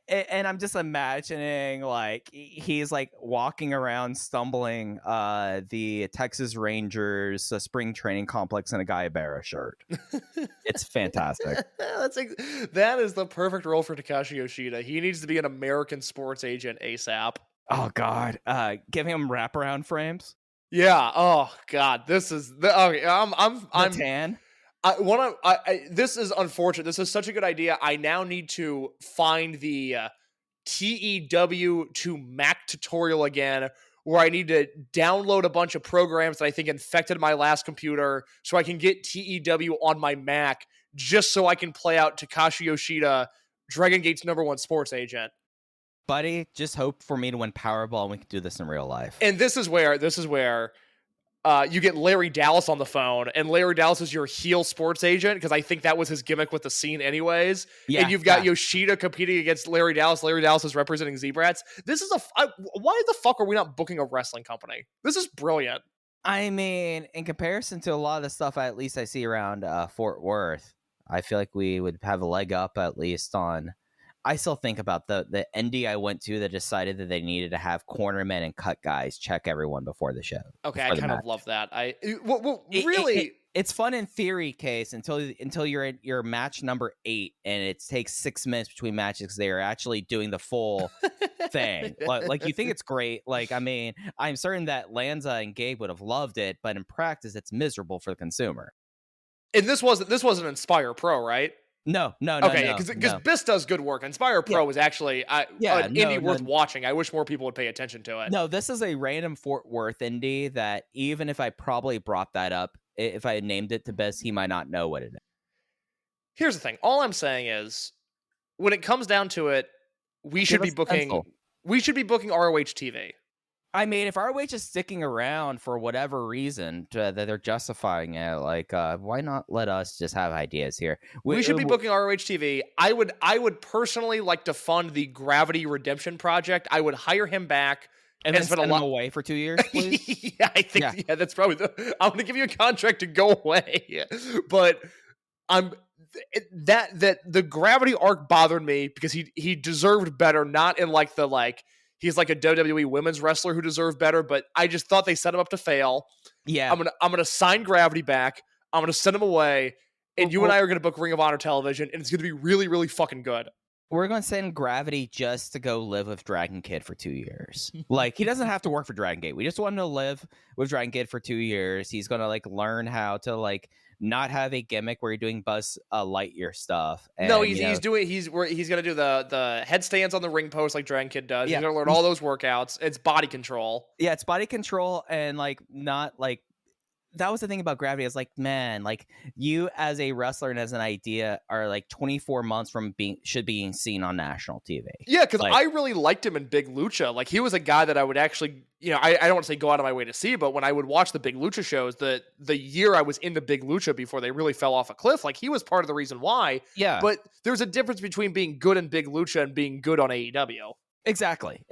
And I'm just imagining, like, he's like walking around, stumbling the Texas Rangers spring training complex in a Guy Barra shirt. It's fantastic. That is the perfect role for Takashi Yoshida. He needs to be an American sports agent ASAP. Oh God, giving him wraparound frames. Yeah. Oh God, this is I'm tan. This is unfortunate. This is such a good idea. I now need to find the TEW to Mac tutorial again, where I need to download a bunch of programs that I think infected my last computer so I can get TEW on my Mac, just so I can play out Takashi Yoshida, Dragongate's number one sports agent. Buddy, just hope for me to win Powerball and we can do this in real life. And this is where you get Larry Dallas on the phone, and Larry Dallas is your heel sports agent, because I think that was his gimmick with the scene anyways. Yeah, and you've got Yoshida competing against Larry Dallas. Larry Dallas is representing Z-Brats. This is why the fuck are we not booking a wrestling company? This is brilliant. I mean, in comparison to a lot of the stuff I see around Fort Worth, I feel like we would have a leg up at least on. I still think about the indie I went to that decided that they needed to have cornermen and cut guys check everyone before the show. Okay, I kind of love that. Really, it's fun in theory, case until you're at your match number 8 and it takes 6 minutes between matches because they are actually doing the full thing. Like you think it's great. Like, I mean, I'm certain that Lanza and Gabe would have loved it, but in practice, it's miserable for the consumer. And this wasn't Inspire Pro, right? No. Okay, because BIS does good work. Inspire Pro is actually an indie worth watching. I wish more people would pay attention to it. No, this is a random Fort Worth indie that even if I probably brought that up, if I had named it to BIS, he might not know what it is. Here's the thing. All I'm saying is, when it comes down to it, we should be booking ROH TV. I mean, if ROH is sticking around for whatever reason that they're justifying it, like, why not let us just have ideas here? We should be booking ROH TV. I would personally like to fund the Gravity Redemption Project. I would hire him back and then send him away for 2 years, please. Yeah, I think that's probably I'm going to give you a contract to go away. But the Gravity arc bothered me because he deserved better, not in like the he's like a WWE women's wrestler who deserved better, but I just thought they set him up to fail. Yeah. I'm gonna sign Gravity back. I'm gonna send him away, and you and I are gonna book Ring of Honor television, and it's gonna be really, really fucking good. We're gonna send Gravity just to go live with Dragon Kid for 2 years. Like, he doesn't have to work for Dragon Gate. We just want him to live with Dragon Kid for 2 years. He's gonna learn how to not have a gimmick where you're doing Buzz Lightyear stuff. And, no, he's gonna do the headstands on the ring post like Dragon Kid does. Yeah. He's gonna learn all those workouts. It's body control. Yeah, it's body control, and that was the thing about Gravity. Is man, you as a wrestler and as an idea are 24 months from being seen on national TV. Yeah, because I really liked him in Big Lucha. He was a guy that I would actually, I don't want to say go out of my way to see, but when I would watch the Big Lucha shows, the year I was into Big Lucha before they really fell off a cliff, he was part of the reason why. Yeah. But there's a difference between being good in Big Lucha and being good on AEW. Exactly.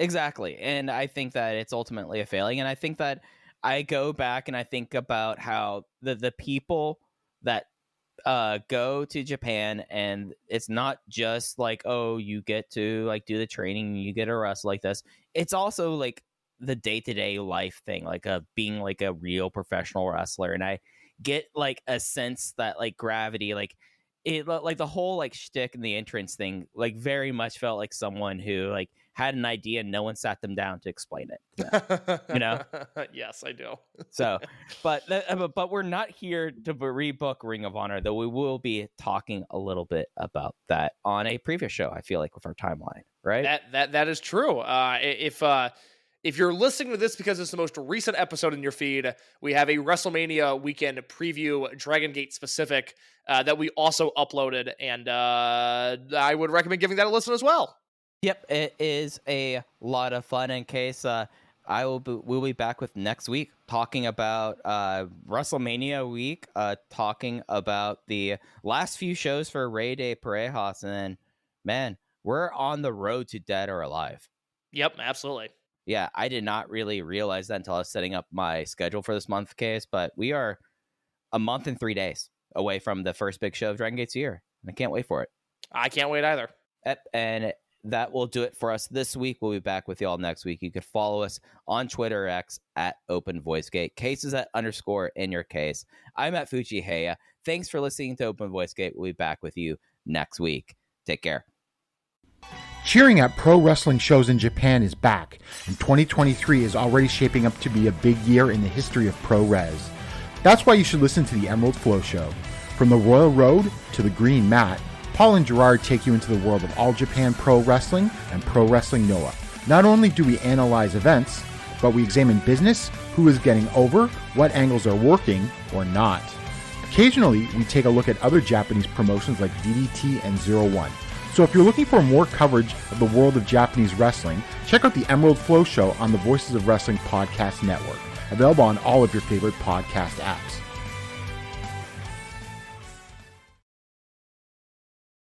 And I think that it's ultimately a failing, and I think that I go back and I think about how the people that go to Japan, and it's not just you get to do the training, you get to wrestle like this. It's also the day-to-day life thing, being a real professional wrestler. And I get a sense that Gravity, it the whole shtick and the entrance thing very much felt like someone who had an idea and no one sat them down to explain it. Yes, I do. So but we're not here to rebook Ring of Honor, though we will be talking a little bit about that on a previous show, I feel with our timeline, right? That is true. If you're listening to this because it's the most recent episode in your feed, we have a WrestleMania weekend preview, Dragongate specific, that we also uploaded, and I would recommend giving that a listen as well. Yep, it is a lot of fun. In case we'll be back with next week talking about WrestleMania week, talking about the last few shows for Rey de Parejas, and then, man, we're on the road to Dead or Alive. Yep, absolutely. Yeah, I did not really realize that until I was setting up my schedule for this month, case, but we are a month and 3 days away from the first big show of Dragon Gate's year, and I can't wait for it. I can't wait either. And that will do it for us this week. We'll be back with you all next week. You can follow us on Twitter X at OpenVoiceGate. Cases at _ in your case. I'm at Fujiheya. Thanks for listening to Open VoiceGate. We'll be back with you next week. Take care. Cheering at pro wrestling shows in Japan is back, and 2023 is already shaping up to be a big year in the history of pro res. That's why you should listen to the Emerald Flow Show. From the Royal Road to the Green Mat, Paul and Gerard take you into the world of All Japan Pro Wrestling and Pro Wrestling Noah. Not only do we analyze events, but we examine business, who is getting over, what angles are working or not. Occasionally, we take a look at other Japanese promotions like DDT and 01. So if you're looking for more coverage of the world of Japanese wrestling, check out the Emerald Flow Show on the Voices of Wrestling Podcast Network. available on all of your favorite podcast apps.